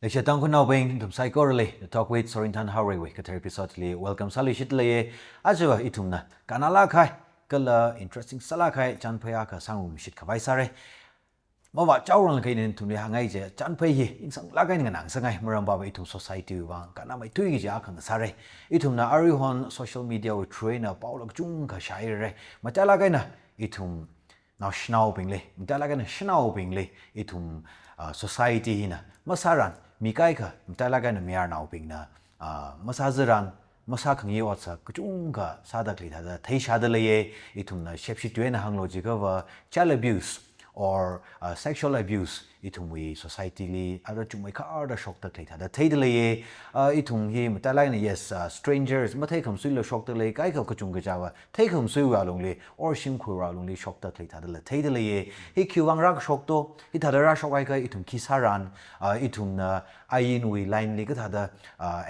Leisha tang kun now being tum psychorally the talk with Sorintan Howry ka episode li welcome salishit le ajwa itumna kanala khai kala interesting sala khai chan phaya ka sangum shit khabai sare mawa chawrang kai nen tum le hangai je chan phai hi insang la kai ngang sangai muram ba itum society wa kana mai tui ji akhang sare itum na ari hon social media we trainer paulak chung ka shaire matala kai na itum now schnau bingle matala kai na schnau bingle itum society hina masaran mikai ka mtalaga na miar nau ping na masazaran masa khangi watsa kuchung ka sada kli thada thai shada le itum na shepshi tue na hanglo ji ka wa child abuse or sexual abuse itum we society li ara chumai ka arda shok ta kli thada thai de le itum hi mtalaga na yes strangers ma thai kham sui lo shok ta le kai ka kuchung ka jawa thai kham sui wa long le or shim khu ra long le shok ta kli thada le thai de le hi kyuwang rak shok to hi thada ra shok ai ka itum kisaran itum na ayin we line li ka thada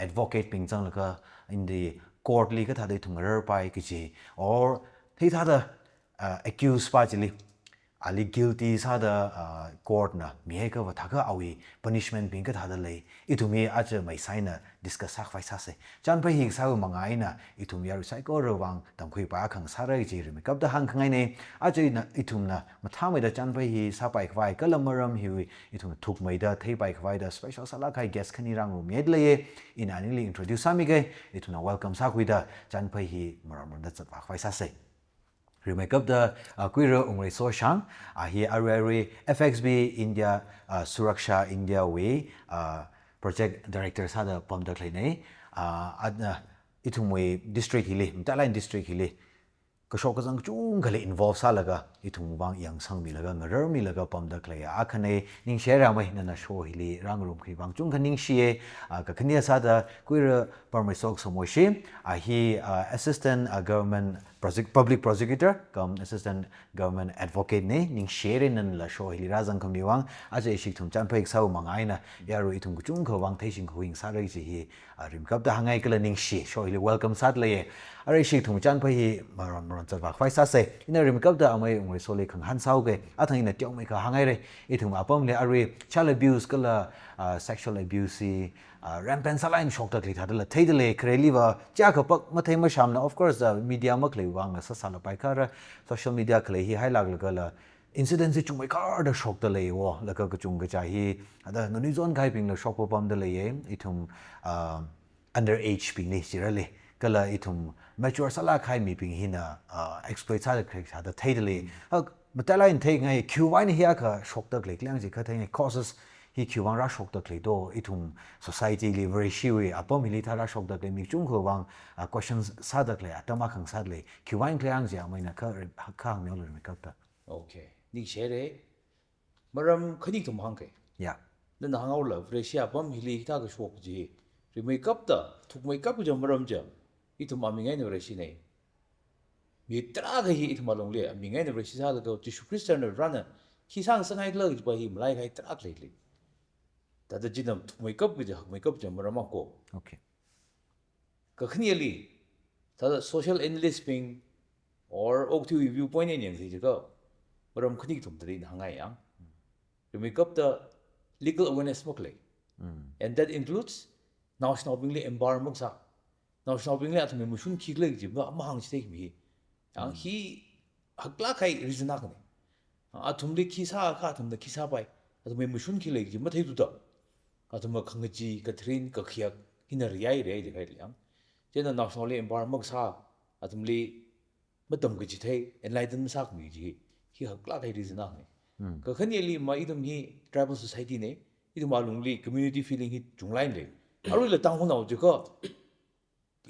advocate ping chang la ka in the court li ka thada itum rar pai ki chi or thi thada accused pa chili ali guilty sa da court na mi ka wa thaka awi punishment ping ka thada le itumi acha mai saina discuss sak fai sa se chan pa hi sa mangai na itumi ya psycho rawang tam khui pa khang sa ra ji ri kap da hang khangai ne acha na itum na matha mai da chan pa hi sa pai khwai ka lamaram hi itum thuk mai da thei pai khwai da special sala khai guest khani rang ru med le in anili introduce sami ge ituna welcome sa khui da chan pa hi maram da chat pa khwai sa se remake up the queer ungre so shang here are FXB India Suraksha India way project director sa da pom da klei adna itumwe district hili mtaline district hili ka shok jang chung gale involve sa laga itum wang yang sang mi laga ngar mi laga pom da klei a khane ning share mai na show hili rang rum khi wang chung khaning shie ka khania sa da queer permisok somoshi hi assistant government public prosecutor come assistant government advocate ne ning share nan la show hili razang kam niwang aje shik thum chan phek sau mangai na yaru itum chung kho wang theising kho ing sarai ji hi rim kap da hangai kala ning shi show hili welcome sat le are shik thum chan phai maron cha ba khwai sa se ina rim kap da amai ngoi so le khang han sau ge athang ina tyong mai kha hangai re ithum apam le are child abuse kala sexual abuse rampant saline shock ta kli thadala theidele kreli wa cha khapak mathai ma shamna of course media ma klei wang sa sala pai kha social media klei hi hai lag la incident chung mai kar da shock ta lei wo la ka chung ga cha hi ada no ni zon kai ping la shock pom da lei ithum under age ping ni sirale kala ithum mature sala khai mi ping hina exploit sa da theidele matala in thei ngai qy ni hi ka shock ta klei klang ji kha thai causes hi kyuwang ra shok da klei do itum society li very shiwi apom hili thara shok da klei mi chung kho wang questions sa da klei atama khang sa le kyuwang kleang ja mai na kha mi ol mi kap ta okay ni shere maram khani tum hang ke ya na hang aw la fresia pam hili ta ka shok ji ri mai kap da thuk mai kap jo maram ja itum ami ngai ne reshi ne mi tra ga hi itum along le mi ngai ne reshi sa da do ji christian rana ki sang sang hai le ba hi mlai hai tra le le 다들 지금 메이크업 좀 뭐라고 okay 그 흔히리 다들 소셜 애널리스팅 or OT viewpoint ene gì chứ 뭐럼 흔히 좀 들이 항아야 그 메이크업 the legal awareness mokle and that includes national bingli environment sa national bingli atme mushun kigle ji ba ma hang site mi yang hi hakla kai reason na kane a tumli kisa ka tumda kisa bai atme mushun kigle ji ma thai du da 아tumma khangji katrin ka khiak hina riai re de khai liang chena national environment sa atumli matam gi thai enlighten sak mi ji hi hakla kai reason na ka khani li ma idum hi tribal society ne idum alungli community feeling hi chunglain le aru le tang hunau je ka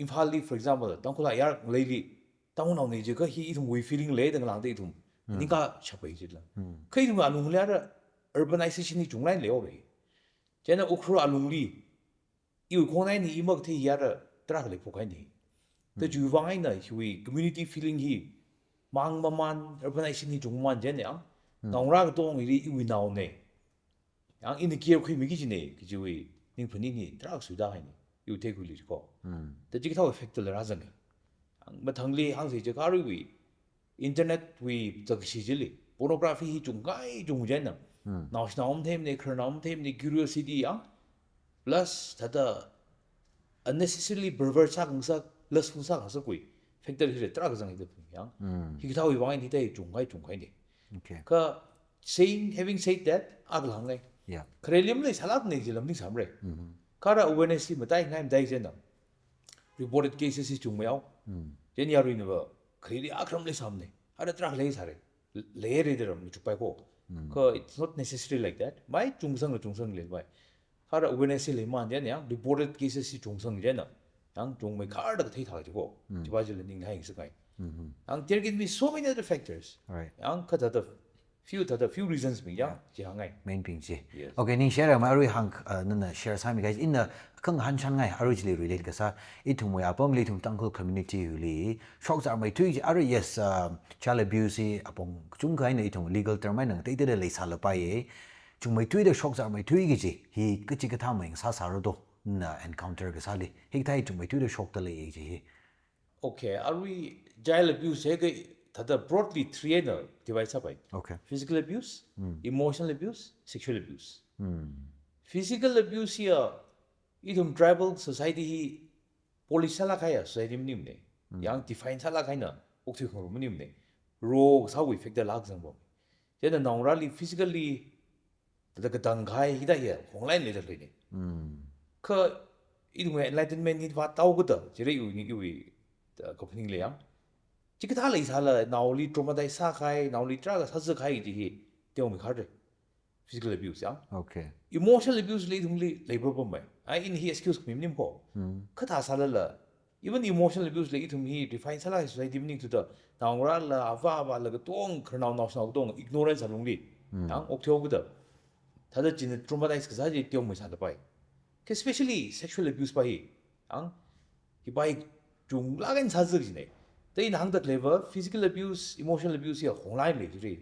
imphal li for example tang khula yar leili tang hunau ne je ka hi idum we feeling le dang lang de idum ni ka chapai ji la kai idum alungli ara urbanization ni chunglain le ore 제가 우크로 알롱리 이 공간에 이먹 대야를 들어가래 보관이 더 주방에는 휘 커뮤니티 필링이 망만만 urbanization 중만 제냐 나오라고 동 이리 이위 나오네 양 이는 기업 그 미기지네 그지위 닝분이니 들어갈 수 있다 하니 이 대굴리고 더 디지털 이펙트를 하잖아 뭐 당리 항상 이제 가르위 인터넷 위 적시질리 포노그래피 중가이 중제는 나오시나옴 템네 크나옴 템네 curiosity 양 plus tada unnecessarily pervert sa kung sa less kung sa kui factor hi tra ka jang hi de yang hi ka wi wang hi dai chung kai ni Okay. ka saying having said that ag lang ngai Yeah. krelium le salak nei jilam ni samre kara awareness hi matai ngai dai jen reported cases hi chung mayau jen yaru ni ba kreli akram le samne ara tra le sare le re de ram ni chupai ko ka it's not necessarily like that mai chung sang le bai kara awareness le man jen yang reported cases hi chung sang jen yang chung mai kar da thai thai ko jiba jil ning hai sai yang there can be so many other factors Right. yang ka da few reasons mi yang ji hangai Main ping chi. Yes. Okay, ning share ma arui hang na share sami guys in the kang han chan ngai arui jili relate ka sa itum mo apom li tum tangkol community li shock za mai tui arui yes child abuse apong chung kai na itum legal term mai nang te te le sa la pa ye chung mai tui de shock za mai tui gi ji hi ka chi ka tha mai sa sa ro do na encounter ka sa li hi tai chung mai tui de shock ta le ye ji. Okay, are we child abuse है कि था broadly three ना divide सब है Okay. physical abuse, emotional abuse, sexual abuse. Physical abuse या इधम tribal society ही police साला खाया society में निम्ने yang define साला खाया ना उक्ति खबर में निम्ने रो साव effect द लाग जंगो जेना नौराली physically द कतंग खाय हिदा ये होंगलाइन ले दर लेने 그 이동의 enlightenment 이 왔다오거든 지레 유이 거프닝 레양 지금 다 레이살라 나올리 트로마다이 사카이 나올리 트라가 사스카이 지히 떼오미 카르 physical abuse 야 Okay. emotional abuse 레이 둥리 레이버 범바이 아 인히 excuse 미님 코 그다 살라 even emotional abuse 레이 둥히 define 살라 society 미닝 투더 나오라라 아바바라 똥 그나우 나우스나우 똥 ignorance 알롱리 양 옥테오거든 다들 지는 트로마다이스 그 사지 떼오미 살라 바이 especially sexual abuse by ang by chung lagan sazik ne they in hang that level physical abuse emotional abuse ya honglai le ri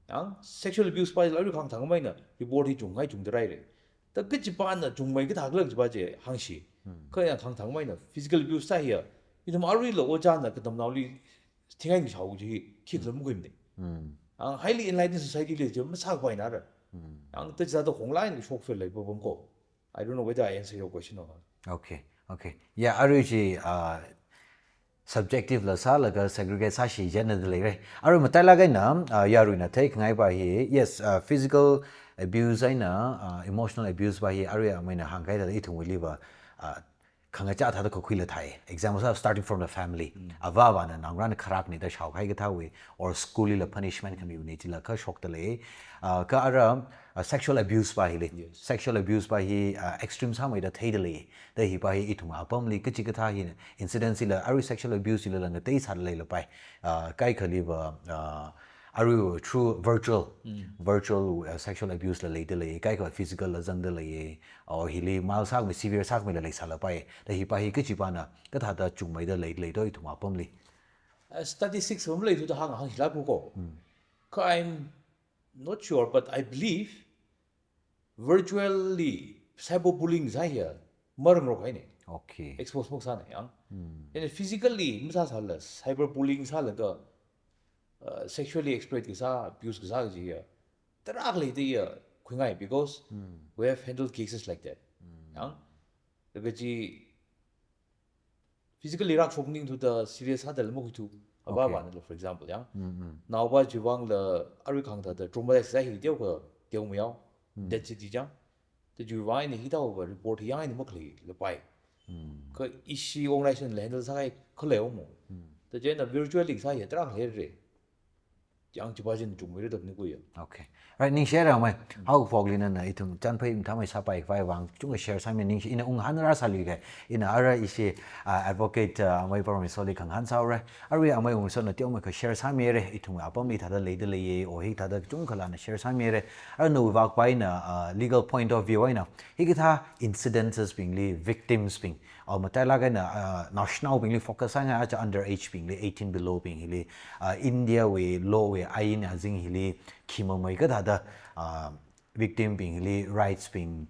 ang sexual abuse by la ru khang thang mai na report hi chung ngai chung drai re ta ke ji ban na chung mai ke thak lek ji ba je hang shi ko ya khang thang mai na physical abuse ta ya i dum ari lo o ja na ke dam nauli tingai ni chau ji ki dum go im ne ang highly enlightened society le je ma sa bai na ra ang ta ja da honglai ni shok fe le bo bom ko I don't know whether I answer your question or not. Okay, okay. Yeah, aruji subjective la sa la ga segregate sa shi general le re. Aru matai la ga na yaru na take ngai ba hi. Yes, physical abuse ai na emotional abuse ba hi aru ya mai na hang kai da I thung li ba khang cha tha da ko khui la thai. Examples are starting from the family. Ava ba na nang ran kharak ni da shau khai ga tha we or school la punishment community la ka shok ta le ka ara sexual abuse by hi sexual abuse by hi extreme samai da thaidali da hi by itum apam li kichi ka hi incidents la ari sexual abuse la nga tei sar le pai kai khali ba ari true virtual sexual abuse la le de kai ka physical la jang de le or hi li mal sak mi severe sak mi la le sar pai da hi pa hi kichi pa na ka tha da chung mai da le do itum apam li statistics from le to the hang hila ko I'm not sure but I believe virtually cyberbullying za here marang ro kai ne okay expose mo sa ne yang and physically msa sa la cyberbullying sa la ga sexually exploit ki sa abuse ki sa ji here tarak le de khungai because we have handled cases like that yang the ji physically rak shopning to the serious hadal mo tu aba ba for example yang now ba jiwang la ari khang da the traumatized sa hi deu ko deu mo yao that ji jang the ju wai ni hi da over report hi ai ni mo kli le pai ko ishi organization le handle sa kai khleo mo the je na virtually sa ye tra he re yang ji ba jin ju mo re da ni ko ya okay right ning share ra mai how fogli na itum chan phai tha mai sa pai vai wang chung share sa mai ning in ung han ra sa li ge in ara isi advocate mai par mi soli khang han sa ra ari amai ung so na tyo mai ka share sa mai re itum apam li tha da le de le ye o hi tha da chung khala na share sa mai re ar no wa pai na legal point of view ai na hi ki tha incidences being li victims being or matai la ga na national being li focus ang a under age being li 18 below being li India we law we ai na jing hi li khimo mai ka da victim being li rights being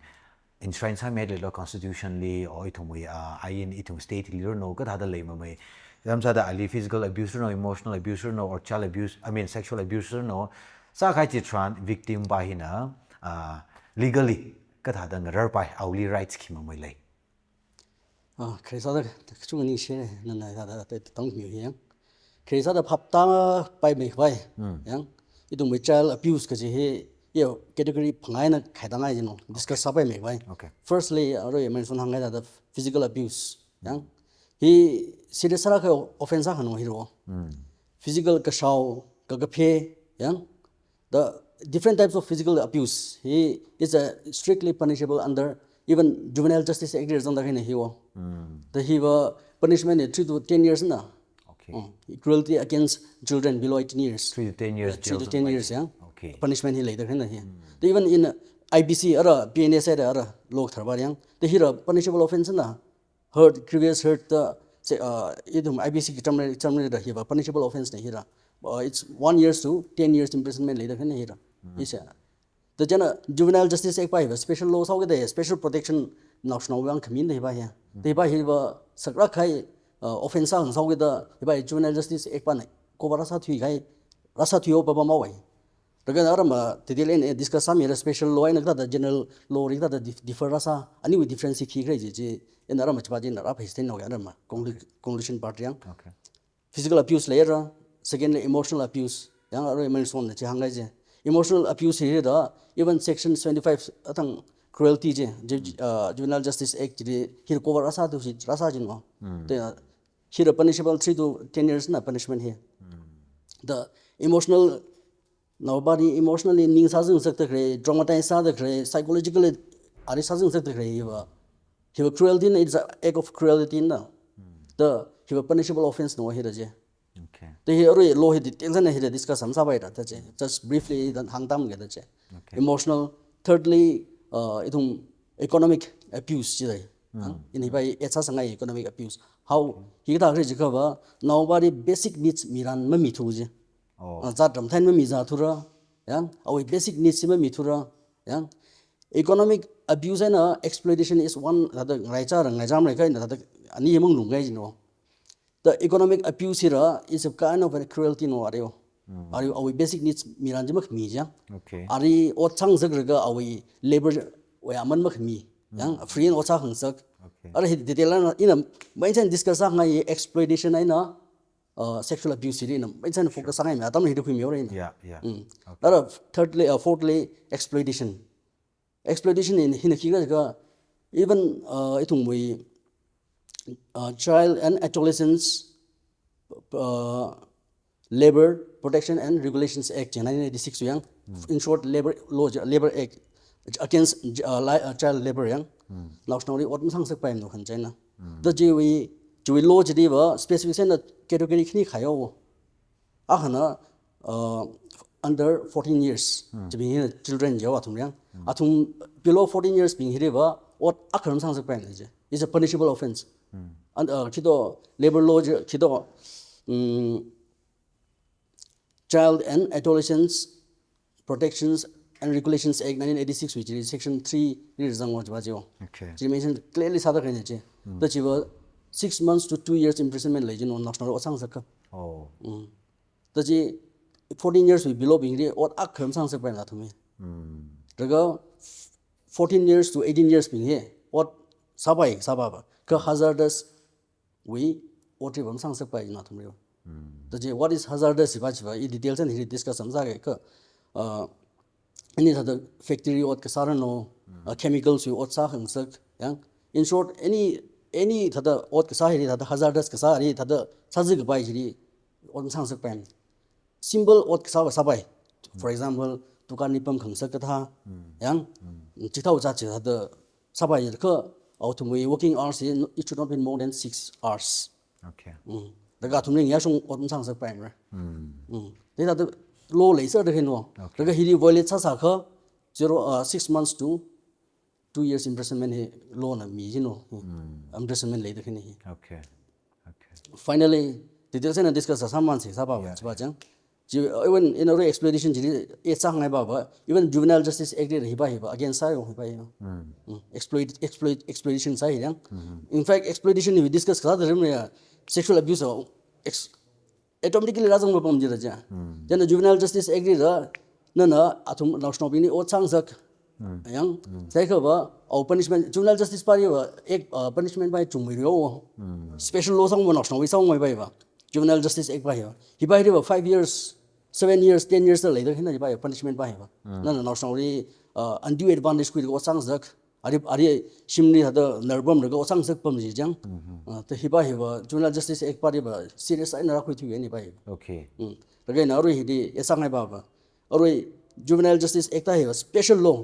enshrined sa made law constitutionally or itumui in itum state leader no ka da le mai yam sa da ali physical abuse no emotional abuse no or child abuse I mean sexual abuse no sa khai chi tran victim ba hina legally ka tha da ngar pai auli rights ki ma moi lai khởi sau đó chúng mình sẽ nên là tổng nhiều hiếm khởi sau đó pháp ta bài mấy bài yang itu mấy child abuse cái gì yêu category phẳng na khai tăng ai nó discuss sao bài mấy bài okay firstly rồi mình xuân hàng ngày là physical abuse yang hi serious là cái offense hàng nó hero physical cái sau cái phe yang the different types of physical abuse he is a strictly punishable under even juvenile justice act is on the kind of hiwo the hiwa punishment is 3 to 10 years na okay cruelty against children below 18 years 3 to 10 years 3 to 10 years yeah okay punishment he later kind of here even in IBC or PNS or log tharba yang the hero punishable offense na hurt grievous hurt the say idum IBC terminated the hiwa punishable offense na hira it's 1 years to 10 years imprisonment later kind of hira is the juvenile justice act by special laws how the special protection national wang kamin the ba ya the ba hi ba sakra khai offense ang how the ba juvenile justice act pa ko bara sa thui khai rasa thio ba ma wai daga arama tidile discuss some special law in the general law ri the differ rasa ani with difference ki khai je in arama chba jin ra phase ten no ya arama conclusion part yang okay physical abuse layer secondly emotional abuse yang aro emergency one che hangai je emotional abuse here the even section 75 atang cruelty je juvenile justice act je here cover rasa to rasa jin mo the here punishable 3 to 10 years na punishment here the emotional nobody emotionally ning sa jing sak the traumatized sa the psychologically ari sa jing sak the here cruelty is an act of cruelty na the here punishable offense no here je okay the here law he details na here discuss sam sa bai ta che just briefly dan hang tam ge da che emotional thirdly itum economic abuse ji dai in bai etsa sangai economic abuse how he ta gre jika ba nobody basic needs miran ma mi thu je za dam thain ma mi za thura yang awi basic needs ma mi thura yang economic abuse and exploitation is one that the raicha rang ngai jam rai kai na that ani mong lung gai no the economic abuse here is a kind of a cruelty no are you our basic needs miran jmak mi ja okay ari o chang zag ga awi labor we aman mak mi yang free o cha hang sak okay are he detail in a mai chan discuss ngai exploitation ai na sexual abuse in a mai chan focus ngai ma tam hi du mi ore yeah thirdly fourthly exploitation in hin ki ga even itung we child and adolescents labor protection and regulations act 1986 yang in short labor act against child labor yang nationally what sang sak paim no khan china the we law jdi ba specification category khini khayo a khana under 14 years to be children jaw athum yang athum below 14 years being here ba what akharam sang sak paim je is a punishable offense and kido labor law kido child and adolescents protections and regulations act 1986 which is section 3 is zang wa jo okay she mentioned clearly sada kan je the chiwa 6 months to 2 years imprisonment le jin national sang sak the ji 14 years we below being re or akham sang sak pa na thumi daga 14 years to 18 years being here what sababa ka hazardous we what bam sang sak pa na thumi the ji what is hazardous ba in details and he discuss samja ga ka any other factory or ka sarano chemicals we or sa hang sak yang in short any thada or ka sa hi thada hazardous ka sa ri thada sajig ba ji on sang sak pa symbol or ka sa bai for example dukan nipam khang sak ka tha yang chithau cha che thada sa bai ka ultimately working hours it should not be more than 6 hours okay daga thumne ya song on sang sak pa mra they that law laser de no daga hiri violate sa kha 6 months to 2 years imprisonment he law na mi jino imprisonment le de khini okay finally details and discuss some months sa ba jang even in a exploitation ji e sang ngai ba even juvenile justice act hi ba against sa hi ba exploitation sa hi in fact exploitation we discuss kha the sexual abuse automatically razang ba pam ji ra ja then juvenile justice act ra na athum national bini o chang sak yang sai kha ba au punishment juvenile justice party ba ek punishment by chung mi ro special law sang mo national we sang mai ba juvenile justice act ba hi ba 5 years 7 years 10 years la hina ba punishment ba na national undue advantage ku ko sang zak ari shimni hada narbam ra ko sang zak pam ji jang to hi ba juvenile justice act party ba serious ai na ra khu thu ni ba Okay. again na ro hi di esang ai ba aro juvenile justice act hi special law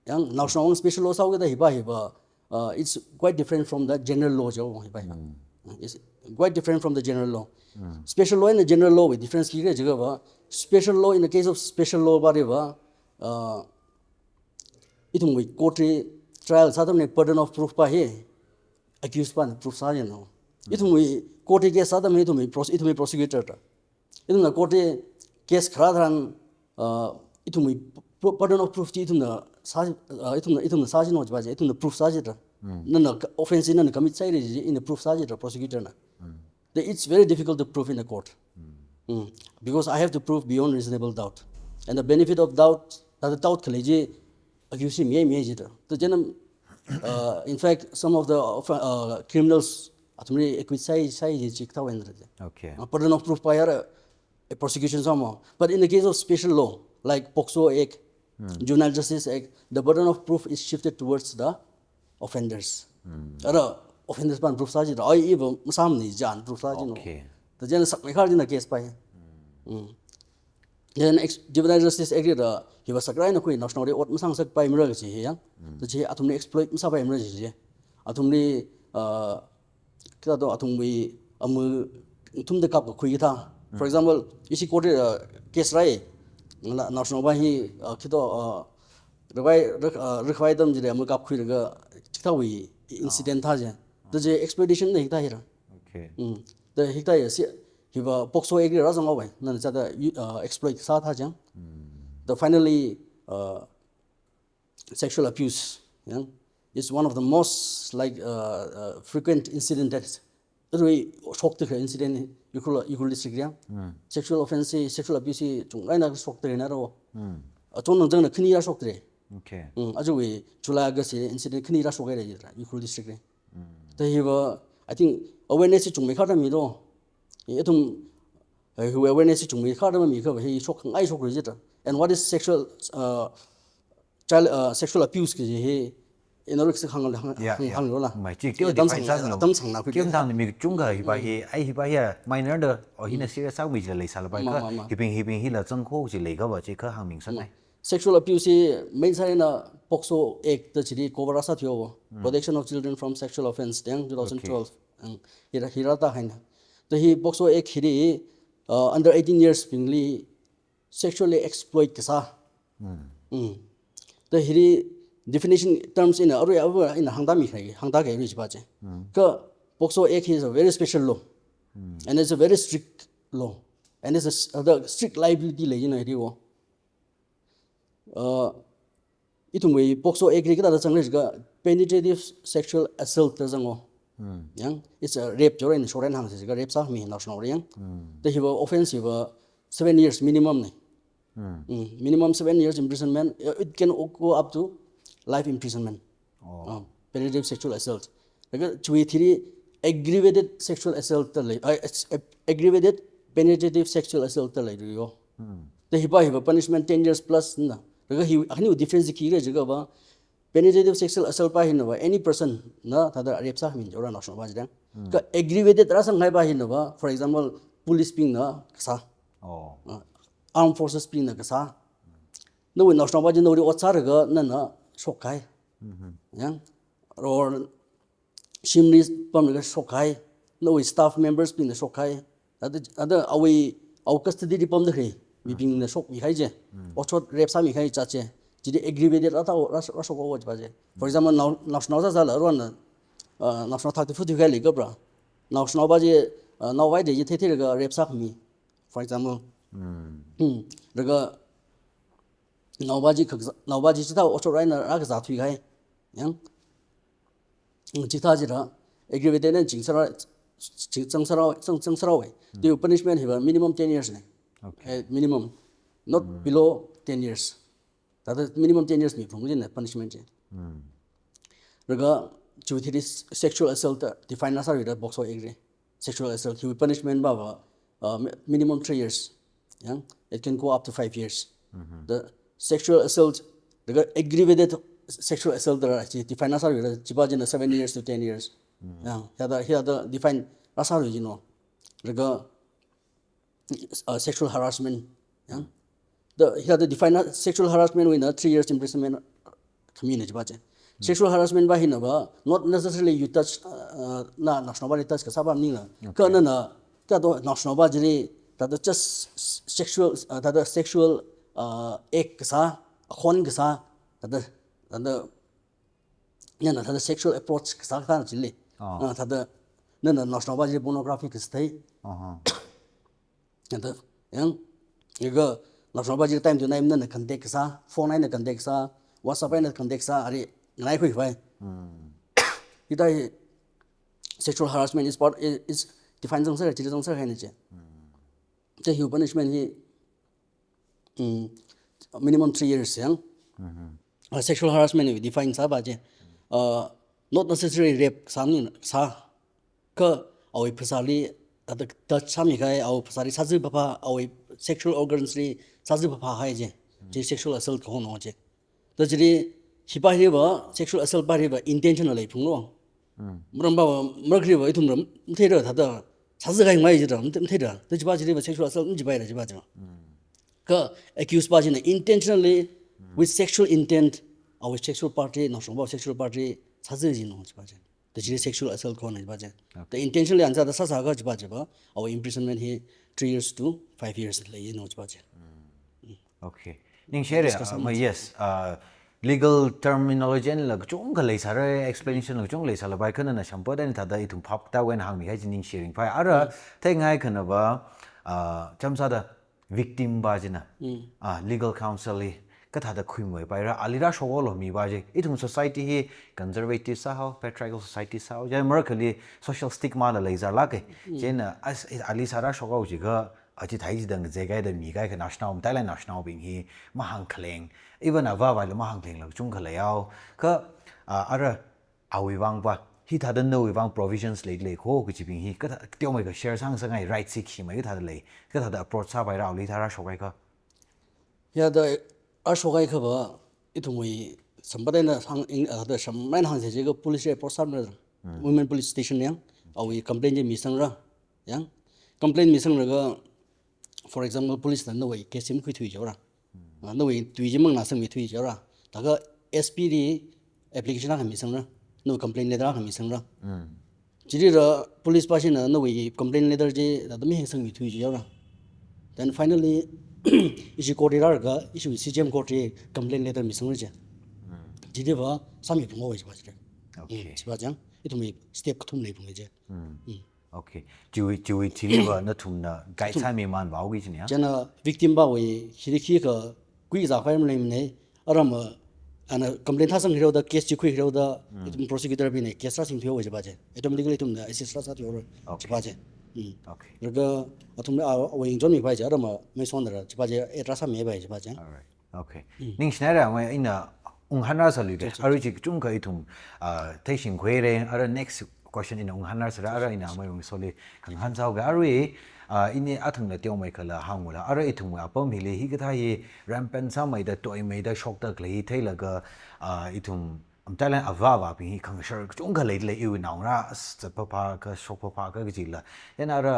yang national special law sau cái hiba it's quite different from the general law jo hiba it's quite different from the general law special law and the general law with difference ki ga ba special law in the case of special law ba itum we court trial sadam ne burden of proof pa he accused pa proof sa no itum we court case sadam he itum prosecutor ta itum na court case khara dran itum we burden of proof ti itum na itum na saji no ba je itum na proof saji ta na offense na commit sai in the proof saji ta prosecutor na it's very difficult to prove in a court because I have to prove beyond reasonable doubt and the benefit of doubt that the doubt kaleje accuse me je ta to janam in fact some of the criminals atumri acquit sai je chikta wendra Okay. burden of proof pa a prosecution some but in the case of special law like POCSO Act Juvenile Justice Act the burden of proof is shifted towards the offenders ara offenders pan proof saji ai even sam ni jan proof saji no Okay. the jan sak mekhar din case pa then Juvenile Justice Act da he was sakrai na kui national ot masang sak pa imra chi he yang to chi atumni exploit masa pa imra chi atumni kida do atumwi amu tumde kap kui tha for example isi court case rai national ba hi kido rekhwai dam jile amu kap kui ga chikta wi incident tha je to je expedition nei ta hira Okay. the hikta ye he wa POCSO Act ra jang awai nan cha da exploit sa tha jang the finally sexual abuse is one of the most like frequent incident that really shock the incident you could disagree sexual offense sexual abuse chung ai na shock the na ro ton nang jang na khni ra shock the Okay. aju we July August incident khni ra shock ai ra you could disagree the he I think awareness chung me kha da mi do etum who awareness chung me kha da mi kha he shock ai shock ri ta and what is sexual child sexual abuse ke he in order to hang lo la Mai chi kyo di pai sang lo. dam sang na Kim thang mi chung ga hi ba hi minor de or hi na serious sa wi je le sa la ba ka hi hi la chang kho ji le ga ba che kha hang ming san nai. sexual abuse main sai na POCSO Act the chiri cover asa thyo protection of children from sexual offense teng 2012 hira ta haina the he POCSO Act hiri under 18 years pingli sexually exploit kasa the hiri definition terms in in hangda mi khai hangda ge ri ba che ka POCSO Act is a very special law and it's a very strict law and it's a strict liability le yin ri wo itum we POCSO Act ri ka da chang ga penetrative sexual assault ta jango yang it's a rape jor in short and hang se ga rape sa mi national yang the he offensive 7 years minimum ne minimum 7 years imprisonment it can go up to life imprisonment penetrative sexual assault like chui thiri aggravated sexual assault ta le aggravated penetrative sexual assault ta le yo the hiba punishment 10 years plus na like he ani difference ki re jaga ba penetrative sexual assault pa hin ba any person na thada rape sa min jora national ba jang ka aggravated ra sang hai ba hin ba for example police ping na sa armed forces ping na sa no we national ba jin no ri otsa ga na shokai yang or shimni pam ga shokai no we staff members ping na shokai other awi au custody di pam de he mi ping na shok mi khai je ochot rape sa mi khai cha che ji aggravated ata ra shok wa ba je for example national za la ron national thak fu de ga le ga bra national ba je now why de ye the ga rape sa mi for example daga now ba ji ta ochot right na ra ga za thui khai yang ji ta ji ra aggravated na jing sa ra we the punishment have minimum 10 years ne minimum not below 10 years 다들 minimum 10 years 미 풍부진 punishment 제 그러니까 주티리 sexual assault define 나사리다 복소 agree sexual assault he punishment 바 minimum 3 years yeah it can go up to 5 years the sexual assault the aggravated sexual assault define 나사리다 지바진 7 years to 10 years yeah here the define 나사리 you know 그러니까 sexual harassment yeah here the define sexual harassment with 3 years imprisonment community baje sexual harassment ba hinaba not necessarily you touch na national ba touch ka sabam ni na ka na ta do national ba jiri ta just sexual ta sexual act sa khon ka sa ta na ta sexual approach ka sa ka jili ta na national ba jiri pornography ka stai ta yang 이거 national ba jiri time to name na contact sa phone na contact sa WhatsApp na contact sa ari ngai khoi phai idai sexual harassment is part is defined jong sar chi jong sar hai ne che the hu punishment hi minimum 3 years yang sexual harassment we define sa ba je not necessarily rape samni sa ka awi phasali that touch sami kai aw phasali saji bapa aw sexual organs ri saji bapa hai je sexual assault ko no je the jiri hipa sexual assault ba intentionally phunglo mramba merkri itum ram thera thada sazi ga ngai jira thera the jiba jiri sexual assault jiba ra jiba jira ka accused ba jina intentionally with sexual intent our sexual party no sexual party sazi ji no jiba jira the jiri sexual assault ko na jiba jira the intentionally answer the sa ga jiba jiba our imprisonment he 3 years to 5 years le no jiba jira okay ning share yes legal terminology and lag chung ka lei sare explanation lag chung lei sala bai khana na shampo den thada itum phap ta wen hang mi hai jing sharing phai ara thai ngai khana ba chamsa da victim ba jina legal counsel li ka thada khuimoi bai ra alira shogol mi ba je itum society hi conservative sa how patriarchal society sa ja merkali social stigma la lei za la ke jena as ali sara shogau ji ga aji thai ji dang je gai da mi gai ka national thailand national bing hi ma hang khleng even ava vai ma hang khleng lag chung khala yaw ka ara awi wang ba hi thada no wi wang provisions le le kho ki bing hi ka tyo mai ka share sang sang ai right sik hi mai thada le ka thada approach sa bai ra li thara shogai ka ya da a shogai ka ba itungoi sambadai na sang da samman hang je ga police report sam ra women police station yang awi complaint je mi sang ra yang complaint mi sang ra ga for example police na no way case im khui thui jora no way tui ji mang na sang mi thui jora ta ga spd application ha mi sang ra no complaint letter ha mi sang ra jiri ra police pa na no way complaint letter je da mi heng sang mi thui jora then finally issue court ra ga issue cgm court complaint letter mi sang ra je jiri ba sami phung oi ba je okay ba jang itu mi step thum nei phung je okay chui thili ba na thum na gai cha mi man ba gi chini ya jana victim ba we khiri ka kui za phai mle ne aram ana complaint ha sang hero da case chi kui hero da prosecutor bi ne case ra sing thyo je ba je automatically tum na assist ra sa thyo ro je ba je okay raga atum we ing jon mi ba je aram me son da je ba je ra sa me ba je ba je all right okay ning snara wa ina ung hanra sa lu ge ari chi chung ka itum thai sing khwe re ara next question in ung hanra sa ara ina mai ung soli kang han zao ga ari ini athang na tyo mai khala hangula ara ithum wa pam hi le hi ka thai rampant sa mai da toy mai da shock da klei thai la ga ithum am talan awa bi hi khang shar chung ka le le yu naung ra sa pa ka shock pa ka ji la en ara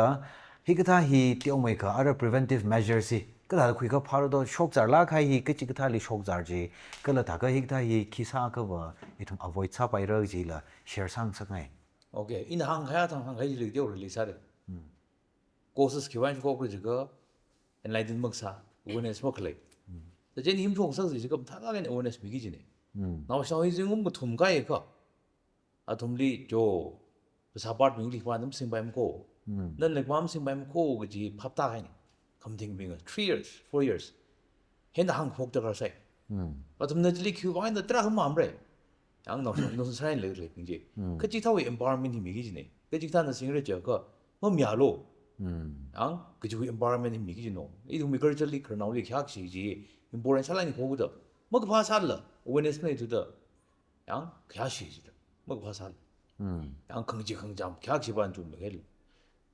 hi ka thai tyo mai ka ara preventive measures hi ka da khui ka phar do shock jar la khai hi ka chi ka thai li shock jar ji ka la tha ka hi ka hi khisa ka ba ithum avoid sa pai ra ji la share sang sa ngai okay in hang kha thang hang kai li dio li sa de courses ki wan ko ko ji ga enlightened maksa awareness mo khle the jen him thong sang ji ga tha ga ne awareness bi gi ji ne na sa hi jing um thum ga ye ka a thum li jo sa part mi li kwan dum sing bai ko nan le kwam sing bai ko ga ji phap ta hai ni kam ding bing 3 years 4 years hen hang phok ta ka sai a thum na ji li khu wan da tra hum am re yang no sa le le bing ji ka ji tha we environment hi mi gi ji ne ka ji tha na sing re je ka mo mya lo ang cái chú environment thì mình cái gì nó, ý thùng mình culturally khởi nào đi khác gì important sao lại như thế 么个怕啥了？awareness 那头的，样看学习的，么个怕啥了？样吭叽吭讲，看起班就没开了。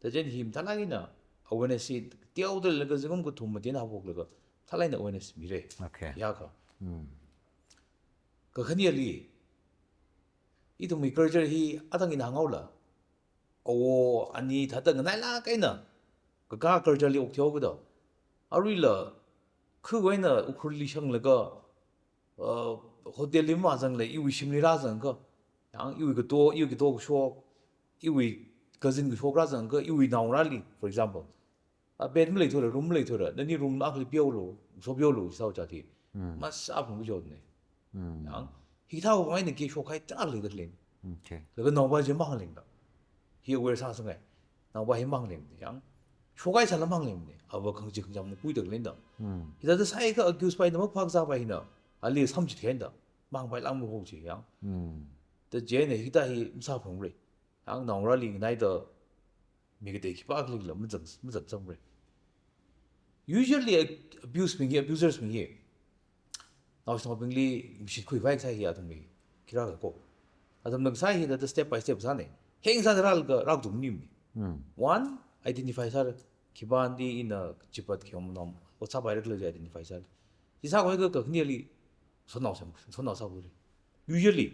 但这你他那个呢，awareness 掉的那个这个图没电脑那个，他那个 awareness 没嘞， Okay. 呀个，个很厉害。itu mi kerja hi atang ina ngau la o ani thata ngai la kai na ka ka kerja li ok thyo da ari la khu wai na ukhur li shang la ga hotel li ma jang le iwi shim li ra jang ga yang iwi ga to sho iwi cousin ga sho ra jang ga iwi naw ra li for example a bed mi le tho room le tho da ni room ak li pyo lo so pyo lo sao cha thi ma sa phung bu jo ne yang hi thao wai ne ki sho khai ta le ga len Okay. 那个脑巴就忙领的，he aware 啥生哎，脑巴还忙领的，样，说该才能忙领的，啊我吭叽吭讲的不得领的，现在这下一个 accuse ไป那么拍啥ไป呢，啊你3几天的，忙ไป浪不好去样，แต่เจเนี่ยที่ได้ไม่ทราบผมเลยทางน้องเราลิงในตัวมีกระเด็กบ้าลิงแล้วมันจะจำเลย usually abusers เป็นยังเราชอบเป็นลีมิชิคุยไว้ใช่ไหมตรงนี้คิดว่าก็แต่ตรงนั้นใช่ไหมแต่ step by step สั่นเนี่ยเฮงสั่นเราก็เราตรงนี้มี one identify สั่นคิดว่าดีอินจิปัดเขียวมันน้องว่าทราบไปเรื่องเลย identify สั่นที่ทราบไว้ก็คือเนี่ยลีส่วนน้องทราบเลย usually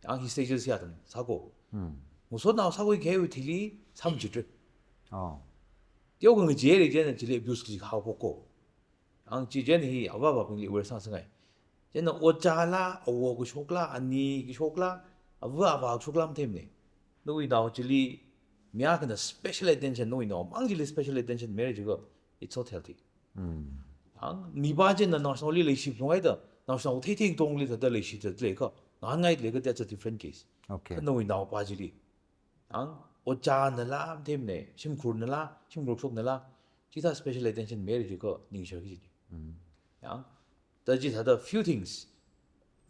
양 이 스테이지에서 하던 사고 무슨 나 사고 계획 틀리 삼지들 요건 제일 이제는 제일 뷰스기 하고 보고 양 지제는 이 아바바 병리 왜 상승해 쟤는 오자라 오고 쇼클라 아니 쇼클라 아바바 쇼클람 때문에 너희 나오 질리 미야근의 스페셜 어텐션 너희 나오 망질리 스페셜 어텐션 매니저가 it's so healthy 양 미바제는 나tional relationship 중에도 나tional 테이팅 동리도 relationship 들레가 ngai le ga that's a different case Okay. no now pa ji ang o cha na la them ne sim khur na la sim ro sok na la ji ta special attention marriage ko ning sho gi yang da ji ta the few things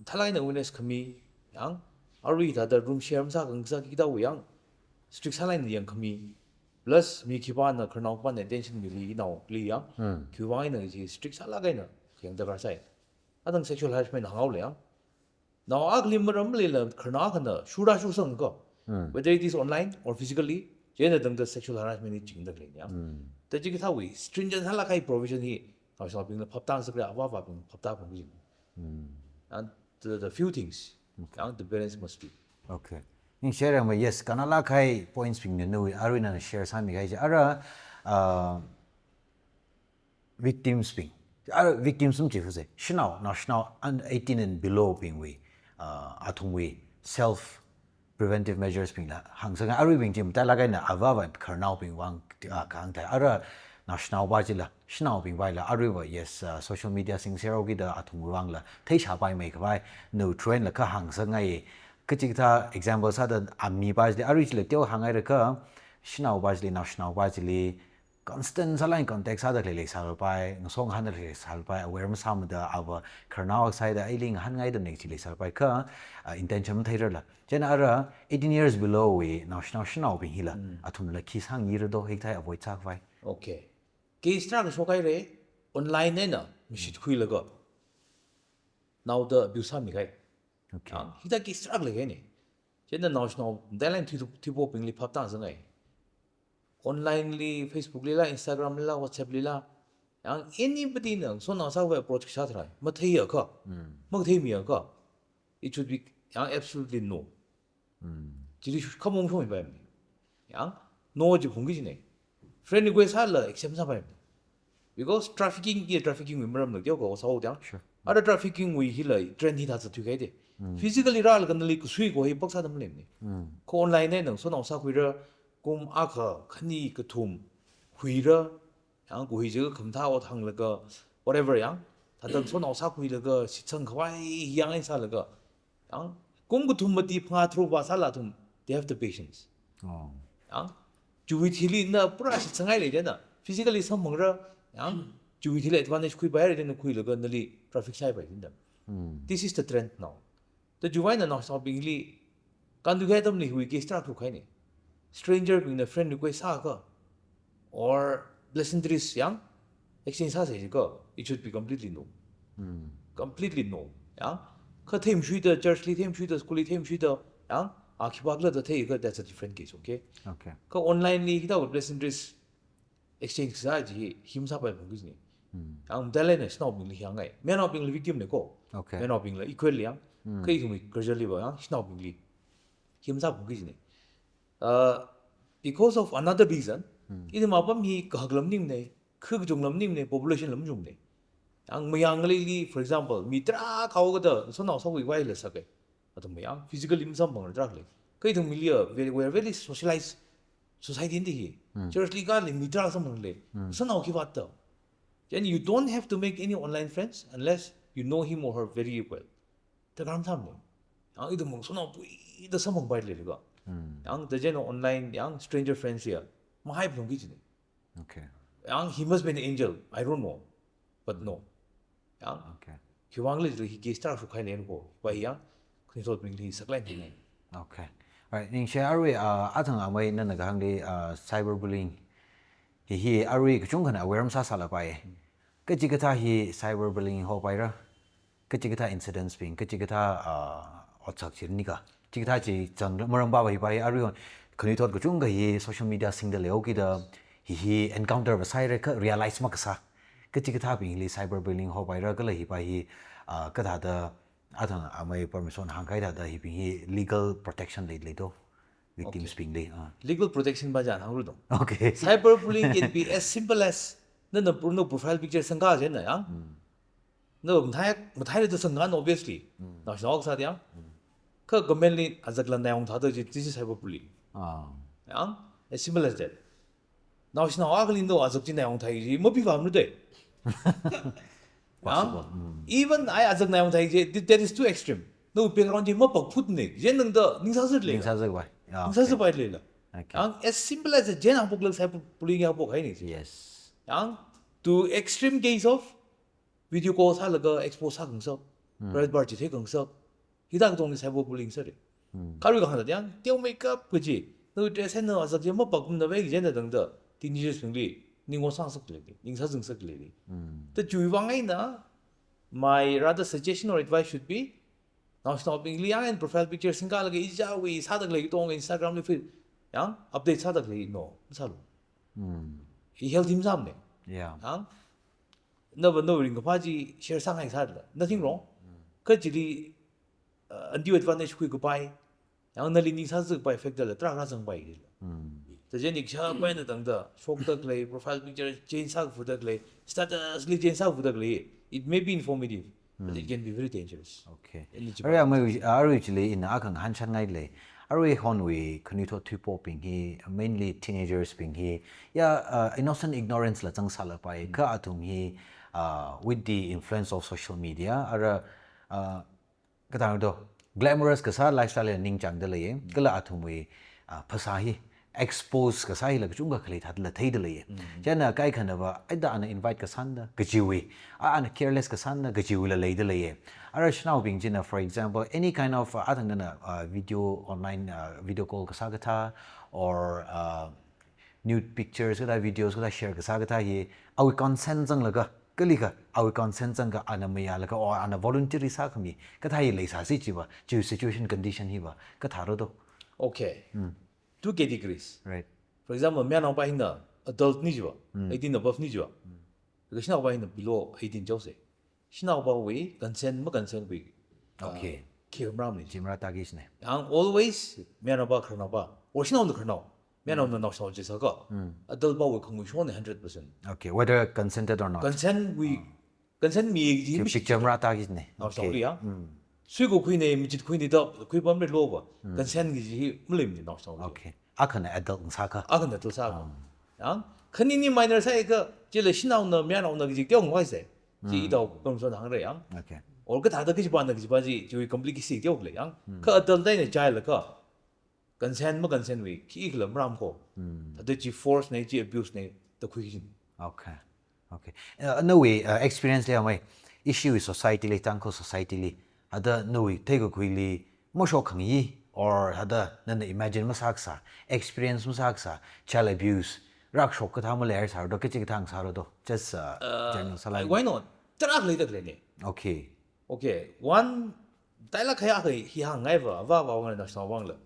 thalai na awareness khami yang ari ta the room share sa gang sa gi da wu yang strict salai na yang khami plus mi ki ba na khna pa na attention mi li now li yang ki wa na ji strict sala ga na yang da ga sai adang sexual harassment hang le yang now ugly maram le khna khna shura shu sang ko whether it is online or physically jena dang the sexual harassment ni jing da le ya ta ji ka wi stringent hala kai provision hi how shall being the pop dance ka wa wa being pop da bang ji and the few things the balance must be Okay. ning share ma yes kanala khai points ping no arina na share sami gai ara victims ping ara victims sum chi phuse shnao national and 18 and below ping we athung we self preventive measures ping la hangsang ari bing jim ta la gai na awa kharnao ping wang kang ta ara national ba ji la shnao ping bai la ari wa yes social media sing zero gi da athung wang la thei cha bai mai ka bai no trend la ka hangsang ai 그직타 example 사던 암미 바지 아리지를 띄어 항아를 그 신나오 바지 나tional 바지 constant 살라인 context 하다 레레 살바이 송 하늘 레 살바이 awareness 함다 아버 커나우 사이드 아이링 한가이도 넥지 살바이 그 intention 테러라 제나 알아 18 years below we national 신나오 빈 힐라 아툼라 키상 이르도 획타이 avoid 착바이 okay 게스트라가 소가이래 온라인에나 미시 쿠일러가 now the abuse 함이가 Okay. Hita ki struggle ke ni. Jena national deadline tipo pingli phapta sangai. Online li Facebook li la Instagram li la WhatsApp li la yang anybody nang so na sa we approach ka thrai ma thei ya ka ma thei mi ya ka it should be yang absolutely no jiri khamong shoi ba mi yang no ji phung gi ne friend ko sa la exception sa ba because trafficking we maram na ko sa ho dyang other trafficking we hi la trend hi da zu tu ga de physically ral kan li ku sui ko hi bok sa dam lem ni ko online ne nang so na sa hui ra kum a kha khani ka thum hui ra yang ku hi je kham tha o thang la ga whatever yang ta dang so na sa hui la ga si chang khwai yang ai sa la ga yang kum ku thum ma ti pha thru ba sa la thum they have the patience yang ju wi thi li na pura si changai le de na physically sam mang ra yang ju wi thi le advantage kui ba re de na kui la ga na li traffic sai ba din da this is the trend now the juwaina na sa bingli kan du ga dam ni hui ke start ko khai ni stranger being a friend request sa ka or pleasantries yang exchange sa se ko it should be completely no completely no yang ka them shui the church li them shui the school li them shui the yang a ki bak la the the that's a different case okay Okay. ka online li kita present is exchange sa ji him sa pa bang ni ang dale ne snow bing li yang ngai men of bing li victim ne ko Okay. men of bing li equal yang kai thum gradually ba yang snow bing li him sa bang ni because of another reason ఇది మా పం హి కహగ్లం నిమ్ నే ఖగ్ జొంగ్లం నిమ్ నే population lam jung ne ang mayang li for example mi tra khaw ga da so naw so wi wai la sa ke atum mayang physical im sam bang ra le kai thum milia we are very socialized society in hi seriously ga le mi tra sam bang le so naw ki wat da then you don't have to make any online friends unless you know him or her very well ta gram tham ne ang idum so naw pui da sam bang bai le ga ang the gen online yang stranger friends here mahai blong gi ne Okay. yang he must be an angel I don't know but no yang Okay. he wang le he ge star fu khai len ko ba yang khin so bing li sak lai ni Okay. Right. Ning share arwe athang amai nan ga hang de cyberbullying. Hi arwe chung kana awareness sa sala pai. Ka jigata hi cyberbullying ho pai ra. Ka jigata incidents being ka jigata otsak chir ni ka. Jigata ji jang marang ba bai pai arwe khani thot ko chung ga hi social media sing de leo ki da hi encounter ba sai re ka realize ma ka sa. Ka jigata being li cyberbullying ho pai ra ka la hi pai hi ka da da athang amai permission hang kai da da hi hi legal protection le do victims being le legal protection ba jan hang ru dong okay cyberbullying can be as simple as no profile picture sang ga jen na yang no thai de sang ga obviously na shok sa yang ka government li azak lan na yong tha de ji this is cyberbullying yang as simple as that now shi na wa ga lin do azak jin na yong thai ji mo bi fa mu de even I azak na yong thai ji that is too extreme no background ji mo pak phut ne jen nang da ning sa zit le ning sa zai bai ning sa zit bai le la Okay. yang as simple as a jen ang pok lang cyberbullying ya pok hai ni yes yang to extreme case of video call sa laga expose sa gang sa private bar ji the gang sa hidang dong ni cyberbullying sa re karu ga hana yang teo makeup pu ji no dress and no azak ji mo pak kum da bai jen da dang da teenagers ping li ning wo sang sak le ning sa jing sak le the chui wang ai na my rather suggestion or advice should be now stopping li and profile picture singa laga ija wi sa dak le tong Instagram le fit yang update sa dak le no sa lo he held him sam ne yeah yang no but no ring pa ji share sang hai sa da nothing wrong ka ji li undue advantage ku go bai yang na li ni sa zu bai effect da tra ra sang bai le the gen ik sha bai na dang da shok dak le profile picture change sa fu dak le status li change sa fu dak le it may be informative but it can be very dangerous okay Eligible. area mai originally in akang han chan ngai le arwe hon we khani tho thu po ping hi mainly teenagers ping hi ya innocent ignorance la chang sala pai ka atung hi with the influence of social media ara ka ta do glamorous ka sa lifestyle ning chang de le ka la atung we phasa hi expose ka sai la chung ga khali that la thei de le jana kai khana ba aida ana invite ka san da ka jiwi ana careless ka san da ka jiwi la le de le ara shnaw bing jina for example any kind of athang na video online video call ka sa ga tha or nude pictures ka videos ka share ka sa ga tha ye awi consent jang la ga kali ka awi consent jang ka ana maya la ka or ana voluntary sa khami ka tha ye le sa si chi ba chi situation condition hi ba ka tha ro do Okay. Two categories. right For example, man on buying the adult ni jiwa, 18 above ni jiwa. Because she now buying the below 18 jose. She now buy we consent mo consent we. Okay. Kill mram ni. jimra tagis ne And always man on ba khana ba. Or she now the khana. Man on the now so just ga. Adult ba we kong we show 100%. okay whether consented or not Consent me ji picture mra tagis ne now so ya. Sui go kui ne mi jit kui ni da kui ba me lo ba. Consent gi ji mlim ni now so. okay akana adult sa ka 아 근데 또 사고 양 큰이님 마이너 사이가 지를 신나오는 미안하오는 그 경우 와이세 지도 검선 항래 양 okay 올그 다들 그지 반다 그지 바지 저기 컴플리케이시 되고 양그 어떤 데는 자일 그 consent 뭐 consent 위 키글 뭐람고 다들 지 force 내지 abuse 내더 그게 okay okay no way experience le mai issue with society le tangko society le ada no way take a quickly mo sho khang yi or hada nan imagine masaksa experience masaksa child abuse rak shok ka thamale er sar do ke chik thang sar do just general sala why not trak le dak le okay okay one tai la khaya hi hang ngai wa wa na sa wang le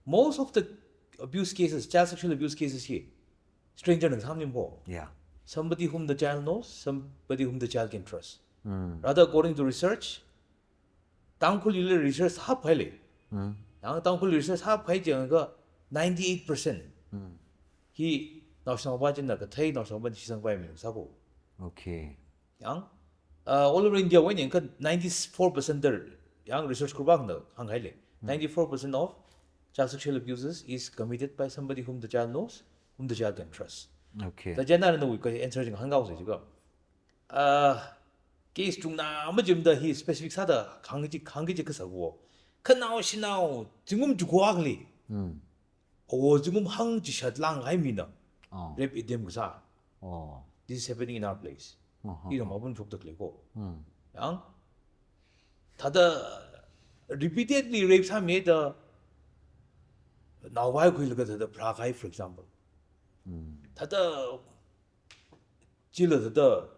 most of the abuse cases child sexual abuse cases here stranger nang samnim bo yeah somebody whom the child knows somebody whom the child can trust rather according to research tangkhul ile research ha phaile yang tangkhul research ha phai jeng ga 98% hi national ba jin na ka thai national ba chi sang bai mi sa ko okay yang all over India when yang 94% der yang research ko bang na hang haile 94% of child sexual abuses is committed by somebody whom the child knows whom the child can trust okay the general no we answer jing hang gao se jiga case chung na ma jim da hi specific sa da khang ji ka sa wo khnao shinao jingum ju kwa gli o jingum hang ji shat lang hai mi na rep idem sa oh this is happening in our place 이런 마분 족도 되고 양 다다 repeatedly rape 삼에다 나와요 그일가 다다 브라가이 for example 다다 질러다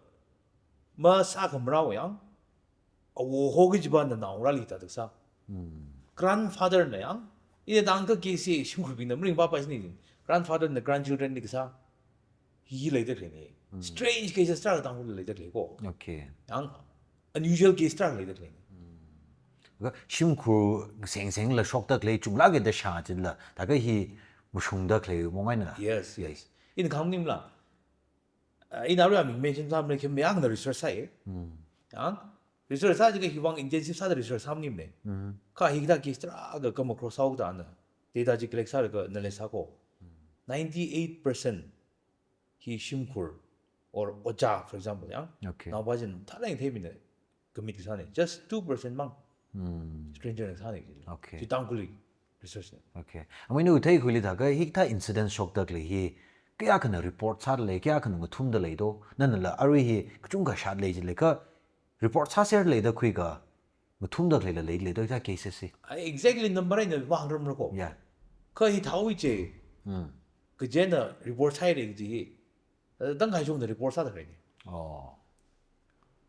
마사 검라고 양 오 호기 집안의 나오라리 다득사 grandfather 양 이제 당그 계시 심굴빈다 무링 바빠스니 grandfather and the grandchildren 닉사 이 레이더 되네 strange cases start 당고 레이더 되고 okay 양 unusual case start 레이더 되네 그 심쿠 생생을 쇼크다 클레 중라게 더 샤질라 다가 히 무슝다 클레 뭐가이나 yes in 감님라 in our mention some like me ang research sai 양 research sa 지금 희망 intensive sa research 삼님네 가 히다 case start 가 como cross out 안 data 지 collect sa 그 날레사고 98% he 심쿨 or oja for example 양 okay now 버전 다른 대비네 commit 사네 just 2%만 stranger 사네 okay 지 땅굴리 research okay 아무니 우테이 굴리다가 히타 인시던트 쇼크다 클레 히 क्या खन report सार ले क्या खन थुम the ले दो none ल अरु हि कुचुंग का शाद ले ले का रिपोर्ट सा शेयर ले द खुई का थुम द ले दो क्या केसेस से exactly number इन वांगरम रको या 거의 다 오이제 그 제나 리포트 사이레지 당 가지고 리포트 사다 그래 어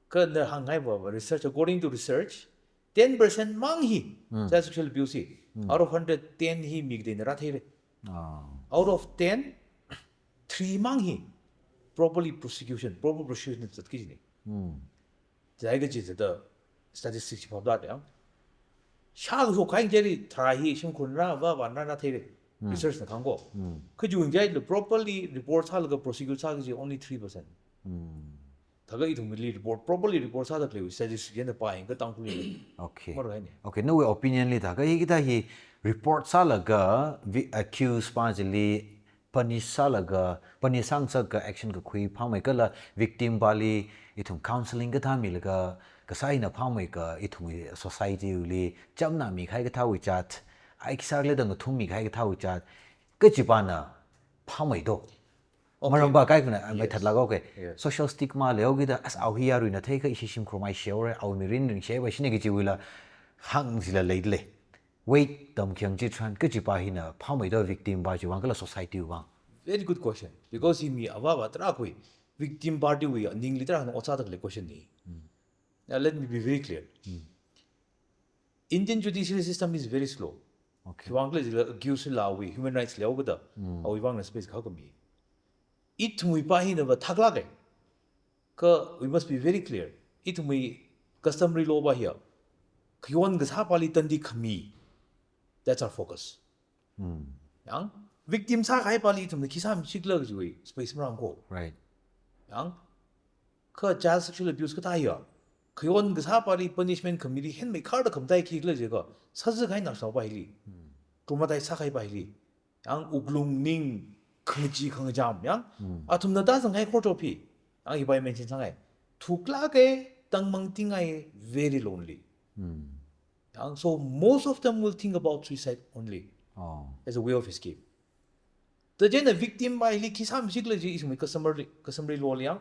그 한가이 뭐 research according to research 10% 망히 sexual abuse out of 100 10 ही मिगदे न राथे out of 10 3 망히 proper prosecution stat기지네 자이가 지다 statistics 보다요 샤그소 가인제리 트라히 심군라 바바나나 테레 research 나 간고 그 중에 이제 properly report 하려고 prosecute 하기 only 3% 다가 이 동물이 report properly report 하다 그래 statistics에 빠인 그 땅굴이 오케이 뭐라 하니 오케이 no opinion li da ga higita hi report salaga accused party punish salaga punisang sa ka action ka khui phamai ka la victim bali ithum counseling ka thami laga ka sai na phamai ka ithum society li chamna mi khai ka thawi chat ai kisar le dang thum mi khai ka thawi chat ka chipana phamai do maramba kai kuna mai thatla ga ke social stigma le ogi da as au hi yaru na thai ka ishim chromai shore au mirin ring she ba shine gi jiwila hang sila leidle wait dam kyang ji tran ka jipa hi na phamai do victim ba ji wang ka society wa very good question because he me ababa tra koi victim party we ning liter han ocha da question ni now let me be very clear Indian judicial system is very slow okay kiwang le accuse law we human rights law ga da au wang space ka ko mi it we pa hi na ba thakla ge ka we must be very clear it we customary law ba here kiwon ga sa pali tan di khami that's our focus yang victim sa kai pali tum ki sam chikla ji we space ma ko right yang ka child sexual abuse ka ta ya kiwon ga sa pali punishment committee hen me khar da kham dai ki le je ga sa ji kai na sa ba hi tuma dai sa kai ba hi yang uglung ning khangji khangjam yang atum na da sang kai court of ang hi bai mention sang ai thukla ke tangmang tingai very lonely yang so most of them will think about suicide only oh as a way of escape the gen victim by li ki sam sikle ji is me customer law liang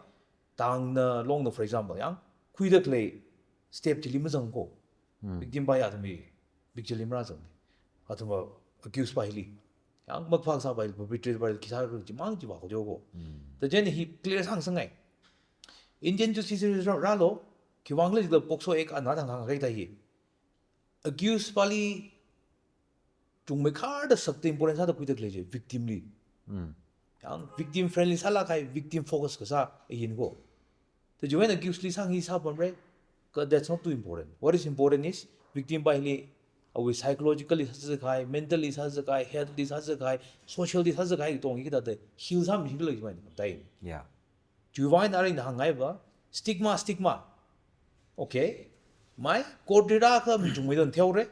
tang na long no for example yang kui da clay step ti lim jang ko victim by ya me victim lim ra jang atuma accused by li yang mak phak sa by perpetrator by ki sa ji mang ji ba ko jo ko the gen he clear sang sang ai Indian justice ra lo कि वांगले जिला POCSO एक अना थंगा कई ताही accused Pali chung me khar da sakte important sa da kui tak leje victim li yang victim friendly sala kai victim focus ka sa yin go the join accused li sang hi sa bon right because that's not too important what is important is victim by li awi psychologically sa kai mentally sa kai healthly sa kai socially sa kai tong ki da de heal sam hi le mai dai yeah ju wai na ri na ngai ba stigma okay mai kodira ka mi chung me don theo re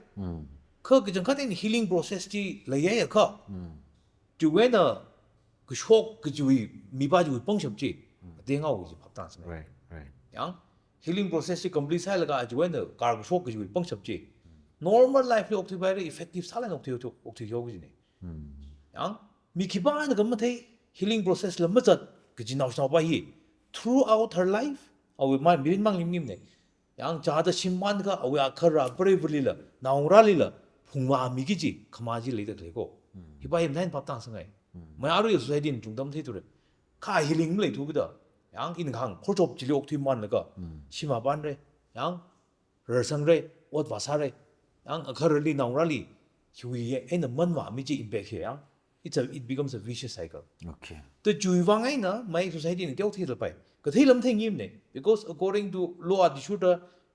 그 전까지는 힐링 프로세스지 레이에 그 주변에 그 쇼크 그 주위 미바지 뻥접지 대응하고 이제 밥당스 right right 양 힐링 프로세스 컴플리트 살가 주변에 가고 쇼크 그 주위 뻥접지 노멀 라이프 옵티바이리 이펙티브 살은 옵티오지네 양 미키바는 그만테 힐링 프로세스 lâm mất 그 지나오시나 봐이 throughout her life 아우 말 미린망 님님네 양 자다 신만가 아우 아카라 브레이블리라 나오라리라 풍마 미기지 그마지 레이더 되고 이바임 나인 밥당 생각해 뭐 하루 소사이딘 중담 태도를 카 힐링 레이 두거든 양 있는 강 콜톱 진료 옥티만 내가 심화반래 양 러성래 옷 와사래 양 아카르리 나오라리 휴이에 에는 먼마 미지 임팩해 양 it becomes a vicious cycle okay the 주의방에 나 마이 소사이딘 떼어 태도 봐 그 태lâm 생김네 because according to law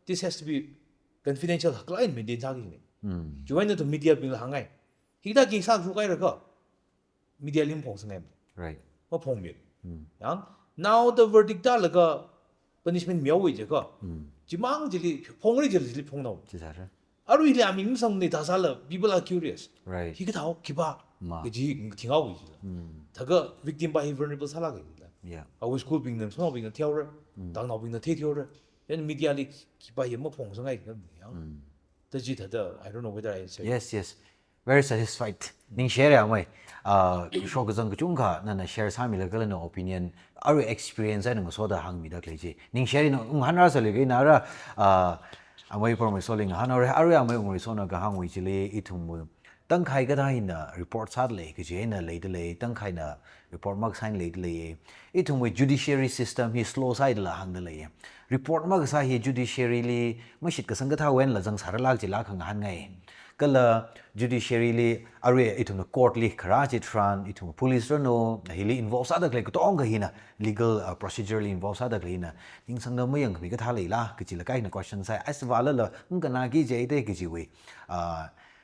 this has to be confidential client maintain 사기네 주변에 또 미디어 빙을 한가이 히다 기사 주가이를 그 미디어 림 봉성해 right 뭐 봉밀 양 now the verdict 달가 punishment 묘위제 그 지망질이 봉을 질질 봉나오 지사를 아루 이리 아민성네 다살라 people are curious right 이게 다 기바 마. 그지 팅하고 있어 다가 victim by vulnerable 살아가 있다 yeah 아우 스쿨 빙는 손업 빙는 태워를 당나오 빙는 태워를 얘는 미디어리 기바에 뭐 봉성해 있는 I don't know whether I say yes very satisfied ning share amai shok zang chung kha na share sami la gal no opinion our experience and so da hang mi da kleji ning share no hanra sa le ge na ra amai por mai soling hanore area amai ngoi so na ga hang wi chile ithum mu tang khai ga dai na report sat le ge je na le de le tang khai na report mak sign le de le ithum wi judiciary system hi slow side la hang de le report mak sa hi judiciary li mashit ka sang ga tha wen la jang sar lak ji la khang han ngai kala judiciary li are ithum court li khara chi tran ithum police no hili involve sa da le ko tong ga hina legal procedurally involve sa da le na ning sang na mayang mi ga tha le la ki chi la kai na question sai as wala la ng na gi je de ki ji we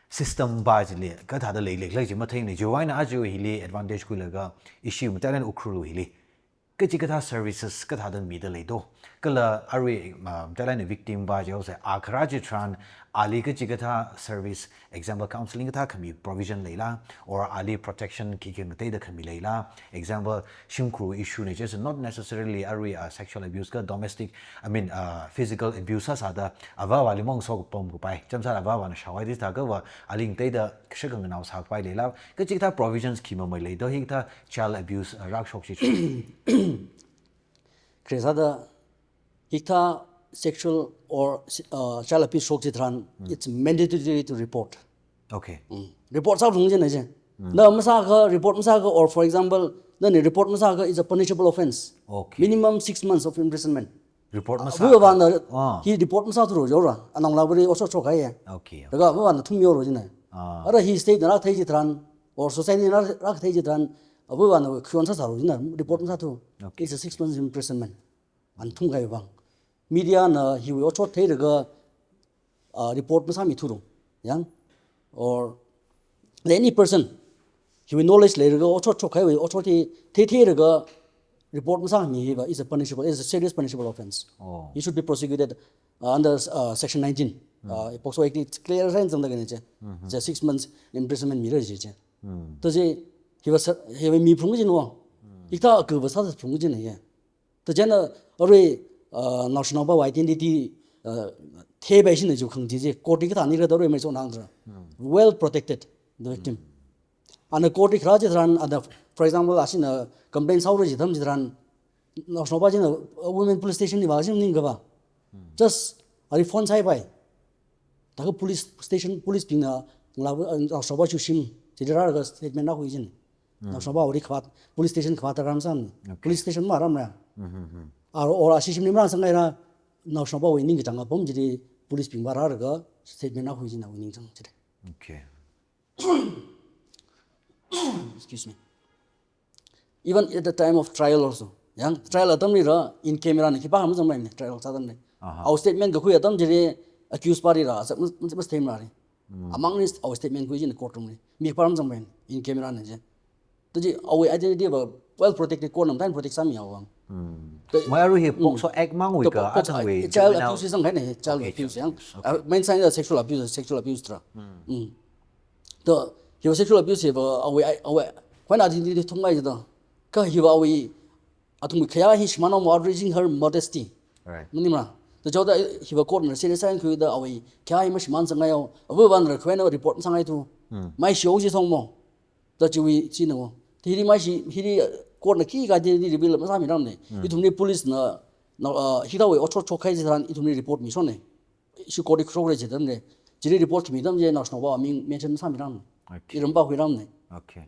system ba ji le ka tha da le le ji ma thain ni jo wai na a jo hili advantage ku la ga issue ma ta len ukru hili ka chi ka tha services ka tha da mi da le do kala are ta len victim ba jo sa akhra ji tran ali ka chi ka tha service example counseling ka tha khami provision leila or ali protection ki ki ngate da khami leila example shimkru issue ne just not necessarily are sexual abuse ka domestic I mean physical abuse sa da awa wali mong so pom ko pai chamsa awa wa na shawai dis ta ka wa ali ngate da kshagang na sa pai leila ka chi ka tha provisions ki ma mai le do hi tha child abuse rak shok chi kresa da hikta sexual or child abuse shock chitran it's mandatory to report okay report sa rung jin je na masa ka report masa ka or for example then report masa ka is a punishable offense okay minimum 6 months of imprisonment report ma bu ba na he report masa thro jo ra anang la bri oso chok hai okay daga bu ba na thum yo ro jin ara he state na thai chitran or society na rak thai chitran bu ba na khyon sa ro jin report masa thu it's a 6 months imprisonment an thum gai bang media na he will also take the report masa mi thuru yang or any person he will knowledge later go also chok hai also the the report masa mi ba is a punishable is a serious punishable offense he should be prosecuted under section 19 POCSO act it's clear signs on the gane che 6 months imprisonment mi re je che to je he mi phung jin wo ikta ku ba sa phung jin ne ye to je na ore national ba identity the ba shin ne ju khang ji je court ki ta ni re do re me so nang well protected the victim and the court khra je ran and for example asin complaint saw ji tham ji ran national ba jin women police station ni ba jin ning ga ba just ari phone sai bai ta police station police ping na la national ba chu sim ji ra ga statement na hu jin national ba ori khwa police station khwa ta ram san police station ma ram na or asisim ni ma sang ra national ba winning chang bom jiri police ping bara ga statement na huiji na winning chang jiri Okay. excuse me even at the time of trial also yang trial atam ni ra in camera ni kipa ham jang mai trial sa dan ne our statement ga khu atam jiri accused party ra sa mas them na ri among this our statement khu in courtroom ni mi param jang mai in camera ne je to ji our identity ba well protected court nam tan protect sam ya wang Mai aru hi pokso act mang wi ka atang wi child abuse sang ne child abuse yang main sign is sexual abuse tra to he was sexual abuse ba awe when identity thong mai da ka hi ba awe atung khaya hi shmano outraging her modesty right muni ma to joda hi ba court na serious sign khu da awe khaya hi ma shman sang ayo abu ban ra khwen report sang ai tu mai show ji thong mo to chi wi chi no ti ri mai hi ri court na ki ga de ri bil ma sa mi ram ne itum ni police na hi da we ocho chokai ji ran itum ni report mi so ne shi court khro re je dam ne ji report mi dam je na shno ba mi mention sa mi ram iram ba hui ram ne okay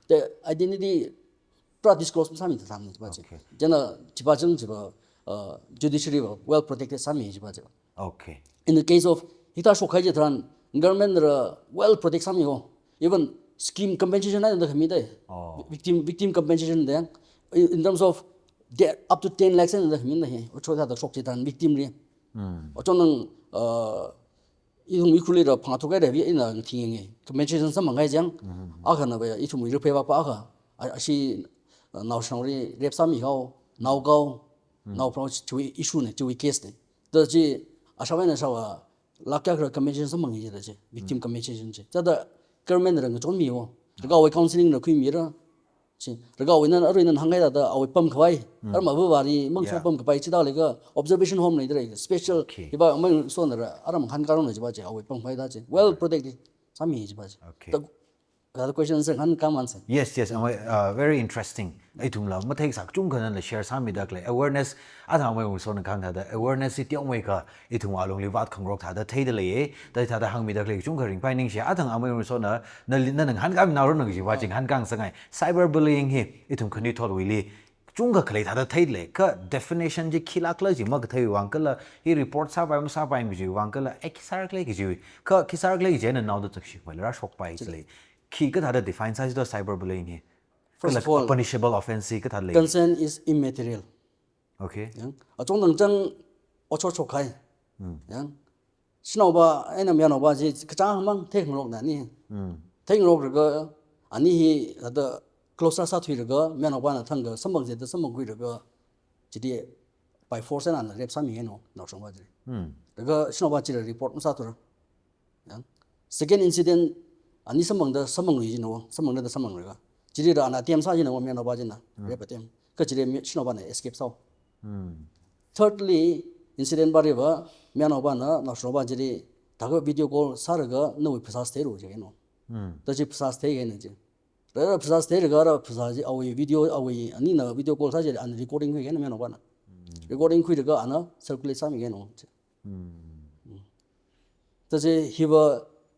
the identity pra disclose sa mi ta sam ne ba je jana ji ba jeng ji ba judiciary well protected sa mi ji ba je okay in the case of hita shokai je ran government well protect sa mi ho even scheme compensation na the khami dai victim compensation de in terms of up to 10 lakhs in the khami na he ocho da shok chi tan victim ri ocho nang 이동 이쿨리라 파토가래 비 이나 팅잉에 compensation 좀 망가이 장 아가나 봐 이tum 이르 페바 파가 아시 나우상리 랩사미고 나우고 나우 프로치 주이 이슈네 주이 케스네 더지 아샤바나 사와 라카그 compensation 좀 망이 되지 victim compensation 제 자다 government랑 좀 미워 그가 왜 카운슬링을 그 미라 지 그가 왜는 어르는 한가이다다 아왜 펌 그와이 얼마 버바리 멍청 펌 그바이 지다 내가 observation home 네 이들 special 이바 뭐 손으로 아람 한가로 네 지바지 아왜 펌 바이다지 well protected 삼이 지바지 okay the questions han kam answer yes very interesting ai thum la ma thek sak chung kan la share sami dak le awareness a tha mai so na khang tha da awareness ti tiang mai ka i thum along li wat khang rok tha da thei de le ye dai tha da hang mi dak le chung kharing pai ning sha a thang amai so na na han kam na ro na ji wa jing han kang sangai cyberbullying hi i thum khani thol wi li chung ka khlei tha da thei le ka definition ji khilak la ji mag thei wang ka la hi report sa pai mi ji wang ka la ekisar le ji ka kisar le ji na now da chak shi ra shok pai le khi ka thada define size the cyberbullying he first of all punishable offense ka thale consent is immaterial okay yang achong nang chang ocho chokai yang sinoba ena miano ba ji kachang mang thek mlok na ni thek rok ga ani hi da closer sa thui ga miano ba na thang ga samang je da samang gui ga ji by force na rep sami no no chong ba ji ga sinoba ji report sa tur yang second incident ani samangda samangri jino samangda samangri ga jiri ra na tiam sa jino me no ba jina repatem ka jiri shino ba na escape sao thirdly incident ba re ba me no ba na shino ba jiri da ga video call sar ga no phasa ste ro je no da ji phasa ste ge ne je ra phasa ste ga ra phasa ji awi video awi ani na video call sa je an recording ge ne me no ba na recording khu ga ana circulate sa mi ge no da je he ba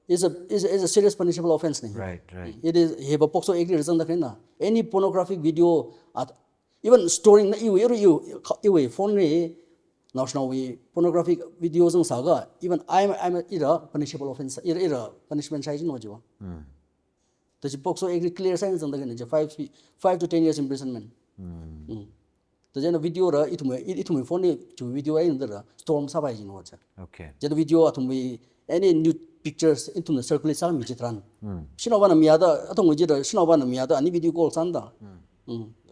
is a serious punishable offense right it is he ba pokso agree reason da na any pornographic video even storing na you phone re now we pornographic videos ang saga even I'm a punishable offense ira punishment size no jo the pokso agree clear signs ang da na 5 to 10 years imprisonment the jena video ra itume phone to video ai ndara storm sa bai no cha okay jena video atumbi any new pictures into the circulate sa mi chitran shinoba na miada atong ji da shinoba na miada ani video call sanda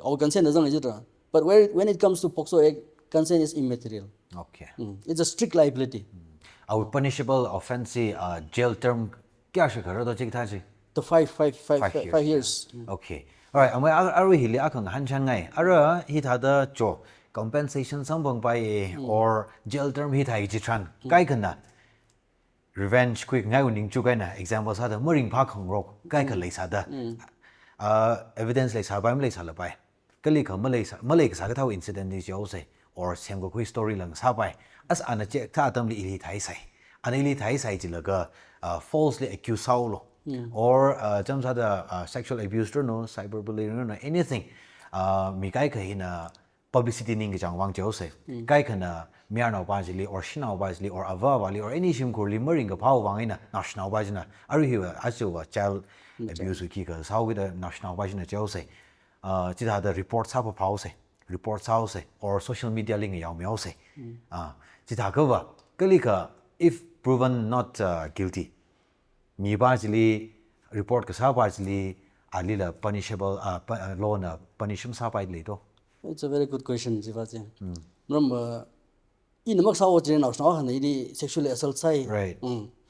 our consent is not but when it comes to POCSO Act consent is immaterial okay it's a strict liability our punishable offense jail term kya she khar do chik tha ji the 5 years okay all right amai aru hi le akang han chan ngai ara hi tha da cho compensation sambong pai or jail term hi thai ji tran kai kana revenge quick ngai uning chu kai na example sa da moring pha khang rok kai ka lei sa da evidence lei sa ba lei sa la pai kali kha malei sa ka thau incident ni jo se or sem go quick story lang sa pai as ana che tha tam li li thai sai ana li thai sai ji la ga falsely accused sao lo or jam sa da sexual abuse no cyberbullying no anything mi kai ka hina publicity ning jang wang jo se kai kana miar na ba jili or shin na ba jili or ava ba li or any shim ko li mering ga phao wang ina national ba jina ari hi wa asu wa child abuse ki ka sao with the national ba jina jo se chi da the report sa pa phao se report sao se or social media ling yaw miao se chi da ka wa ka li ka if proven not guilty mi ba jili report ka sa ba jili ali la punishable law na punishment sa pa le to. It's a very good question, Jivaji. Remember, in the Maxau was in our the sexually assault side. Right.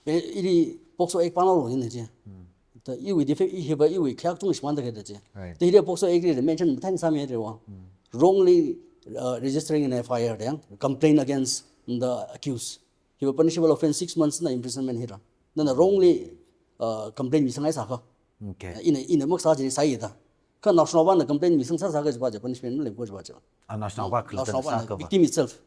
It also a panel in the gym. The you with the you will calculate much one together. Right. The idea also agreed to mention 10 some wrongly registering an FIR, complaint against the accused. He was punishable offense 6 months in the imprisonment here. Then the wrongly complaint is a Okay. in the Maxau side. Kan national one complaint missing sa saga jaba punishment le ko jaba. National ba National one victim itself.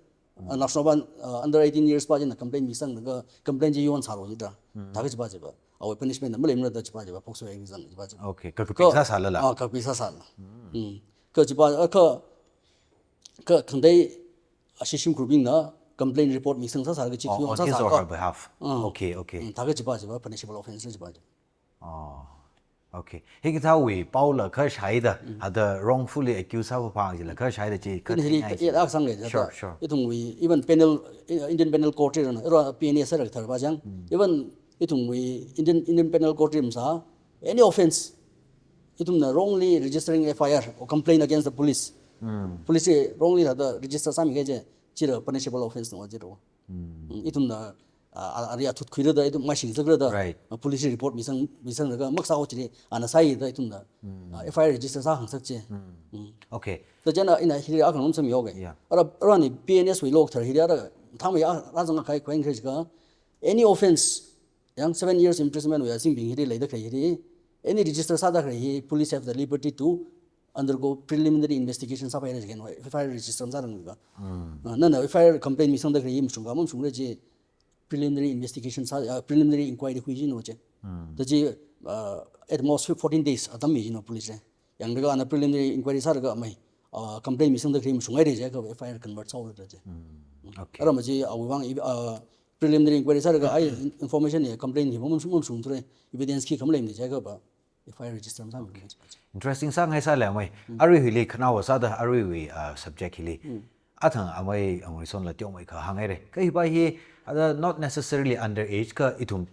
National one under 18 years pa jina complaint missing the complaint ji yon saro jida. Daga jaba jaba. Aw punishment le mra da jaba jaba pokso exam jaba jaba. Okay. Ka pisa sala la. Ka pisa sala. Ka jaba ka khandai ashishim grouping na complaint report missing sa saga chi On his or her behalf. Okay, okay. Daga jaba jaba punishable offense jaba. Oh. Okay. He ta we Paula ka shai da ada wrongfully accused sa pa ji la ka shai da ji ka Sure, sure. Itung we even penal Indian penal court ro PNA sa thar ba jang even itung we Indian penal court sa any offense itung na wrongly registering FIR or complaint against the police. Police wrongly the register sa mi ge je chira punishable offense no jero. Itung na aria thut khira da itung ma sing zagra da police report misang ga maksa ho chiri ana sai da itung na FIR register sa hang sak che. Okay. The jana in a hiria kan some yoga. Rani PNS we look thar hiria tham ya razang kai kweng ga any offense yang 7 years imprisonment we are seeing being hiri laida kai hiri any register sa da kai police have the liberty to undergo preliminary investigation sa pai again FIR register sa rang ga na FIR complaint misang da kai musung ga musung je preliminary investigation preliminary inquiry hui no che the ji at most 14 days adam mi no police yang ga na preliminary inquiry sa ga mai complaint misang da krim sungai re ga FIR convert sa ora je Okay. ara ma ji awang preliminary inquiry sa ga ai information ne complaint hi mum sung tre evidence ki complaint ne ga ba FIR register sa Interesting sang hai sa la mai. Ari hili khna wa sa da ari we subject hili. Athang amai amai son la tyong mai kha hangai re. Kai ba hi not necessarily underage ka itum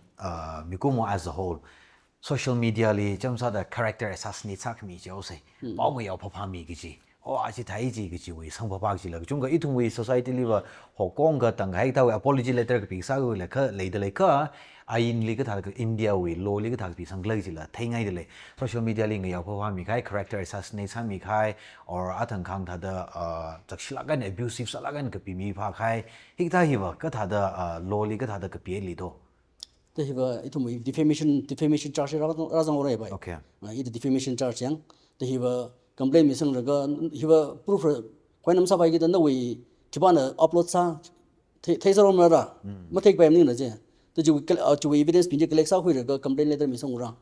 mikumo as a whole. Social media li cham sa da character assassinate sak mi jo se. Ba mo yaw pha mi gi ji. O a chi thai ji gi ji we sang pa ji la chung ga itum we society li wa ho kong ga tang hai ta we apology letter ka pi sa go la kha le de le ka ain li ka thar India we lo li ka thar pi sang lai ji la thai ngai de le social media li ngai yaw pha mi khai character assassinate sa mi khai or athang khang tha da chakshila gan abusive sa la gan ka pi mi pha khai hik tha hi wa ka tha da lo li ka tha da ka pi li do. The hiva itum defamation charge razang ora ba. Okay. It defamation charge yang the hiva complaint misang raga hiva proof koinam sa bai gi da we kibana upload sa thaiser om ra ma thek bai ni na je the ju evidence bin je collect sa hui raga complaint letter misang ura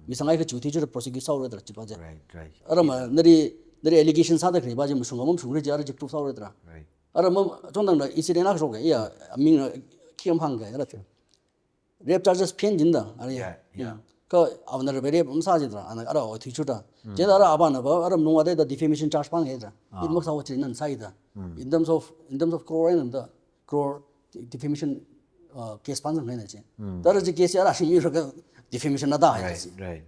misang ai ka chu thi ju prosecute sa ora da chi ba je Right. ara ma nari allegation sa da kri ba je musung mom sung re jar je proof sa ora da Right. ara ma chondang da incident na ro ga ya ming kiam hang ga ra rape charges pen jinda Yeah. ka avnar rape umsajidra ana ara o thichuda jeda ara abana ba ara nungwa de defamation charge pang hedra it must have nan saida in terms of crore and the crore defamation case pang na che dar je case ara shi ra defamation na da Right.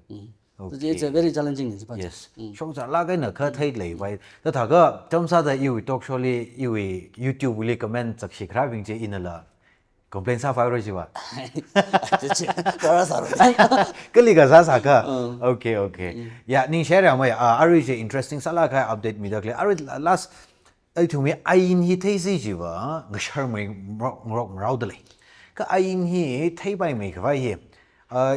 Okay. It's a very challenging Yes. Shong za la ga na kha thai lei wai da tha ga chom sa da you talk show li you YouTube li comment chak shi khra bing je inala complain sa fa ro ji ba kali ga sa ka okay ya ning share ya mai ari je interesting sala ka update mi da kle ari last ai thu me ain hi thai si ji ba ngashar mai ngok rau da le ka ain hi thai bai mai ka hi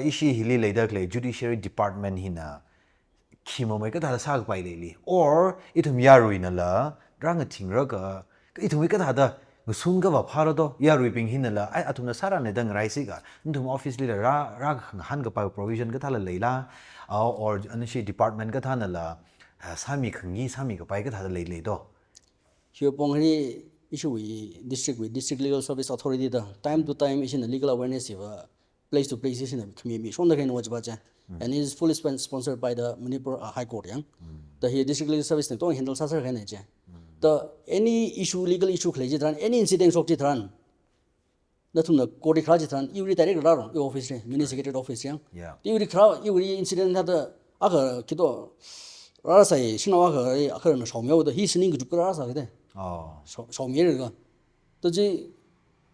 ishi hili le da kle judiciary department hi na khimo mai ka da sa ka bai le li or ithum yarui na la rang thing ra ka ithum ka da Musung ga pharo do ya ripping hinala ai atuna sara ne dang rai si ga ndum office leader ra han ga pa provision ga thala leila or anashi department ga thana la sami khangi sami ga pai ga thala lei do here pong hari issue with district legal service authority da time to time is in the legal awareness place to place is in the community shon da kain watch bacha and it is fully sponsored by the Manipur High Court yang the here district legal service to handle sa kain che the any issue legal issue khle dran any incident sok ji dran na thum na court kha ji dran you direct ra ro office re mini secretary office yang you kha you incident ha da aga kido ra sai sinawa ga akha na shomyo da hi sning ju ra sa de shomyo ga to ji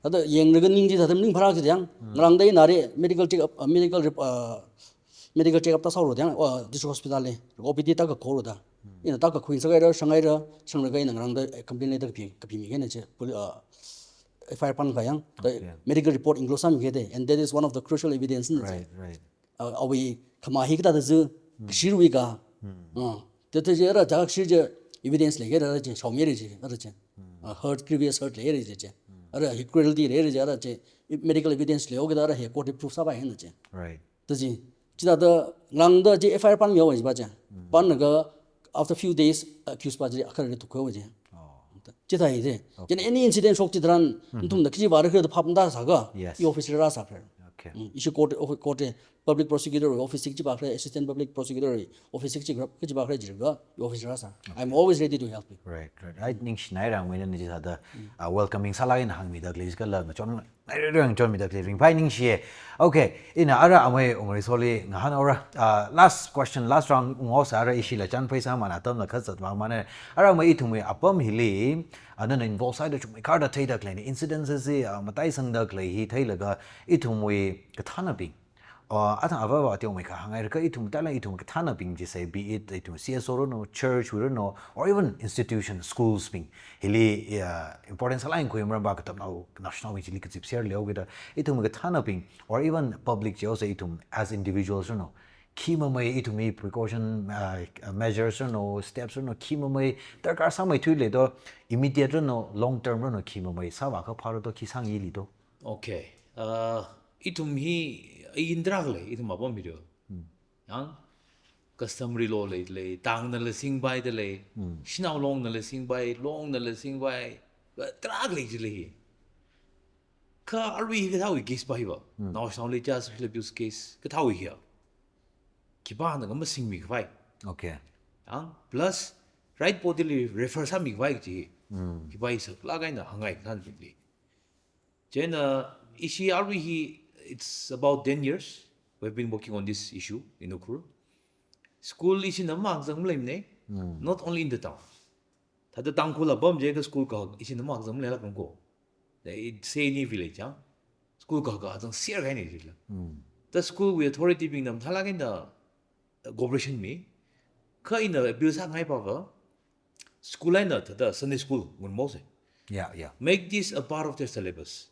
ada yeng na ga ning ji da ning phara ji yang ngrang dai na re medical check up medical check up ta sa ro yang district hospital le OPD ta ga ko ro da ina ta ka khuin sa ga sangai ra sang ga ina ngrang da complain da ka pi mi ne che FIR pan ga yang the medical report includes some ge de and that is one of the crucial evidence right awi khama hi ka da zu shiru ga the jera ja shi je evidence le ge da je shomye re je da je hurt previous hurt le re je ara hi cruelty re je ara je medical evidence le ge da he court proof sa ba hen je right the ji da ngang da je FIR pan yo ba je pan ga after few days accused ba je akhar to ko je 지다 이제 얘는 any incident 속지들한 좀 느끼지 말을 그래도 파분다 사가 이 오피스라 사fer 이슈 코트 public prosecutor office 직지 바크래 assistant public prosecutor office 직지 그지 바크래 지가 이 오피스라 사 I'm always ready to help you right I think Schneider when ni jada welcoming salain hang mi da glis ka la chon rang chon mi da clearing finding she okay ina ara amai ongri soli ngahan ora last question last round ngo sa ara ishi la chan paisa mana tam la khazat ma mane ara mai thumwe apam hili anan involve side chumai kar da thai da klani incidences matai sang da klai hi thai laga ithumwe kathana bi atang ava tiong mai ka hangai ka itum tala itum ka thana bing ji say be it itum CSO no church we don't know or even institution schools bing hili importance line ko imra ba ka tam now national which lik chip share leo gida itum ka thana bing or even public je also itum as individuals no kima mai itumi precaution measures no steps no kima mai darkar samai thu le do immediate no long term no kima mai sa ba ka pharo to ki sang yi li do okay itum hi indragle itum abom video yang customary law le tang na le sing bai de le shinao long na le sing bai long na le sing bai dragle ji le ka arwi ga tawi case bai ba now sound le just abuse case ka tawi here ki ba na ga sing mi bai okay yang plus right body refer sa mi bai ji ki bai sa la ga na hangai kan bi jena ishi arwi hi it's about 10 years we've been working on this issue in Ukuru. School is in the Magzam Lemne, not only in the town. Tata Tankula Bomb Jacob School Cog is in the Magzam Lella Congo. They say any village, school cog doesn't see any. The school with authority being them Talagan the cooperation me. Ka in the abuse high power school line the Sunday school when Mose. Yeah. Make this a part of their syllabus.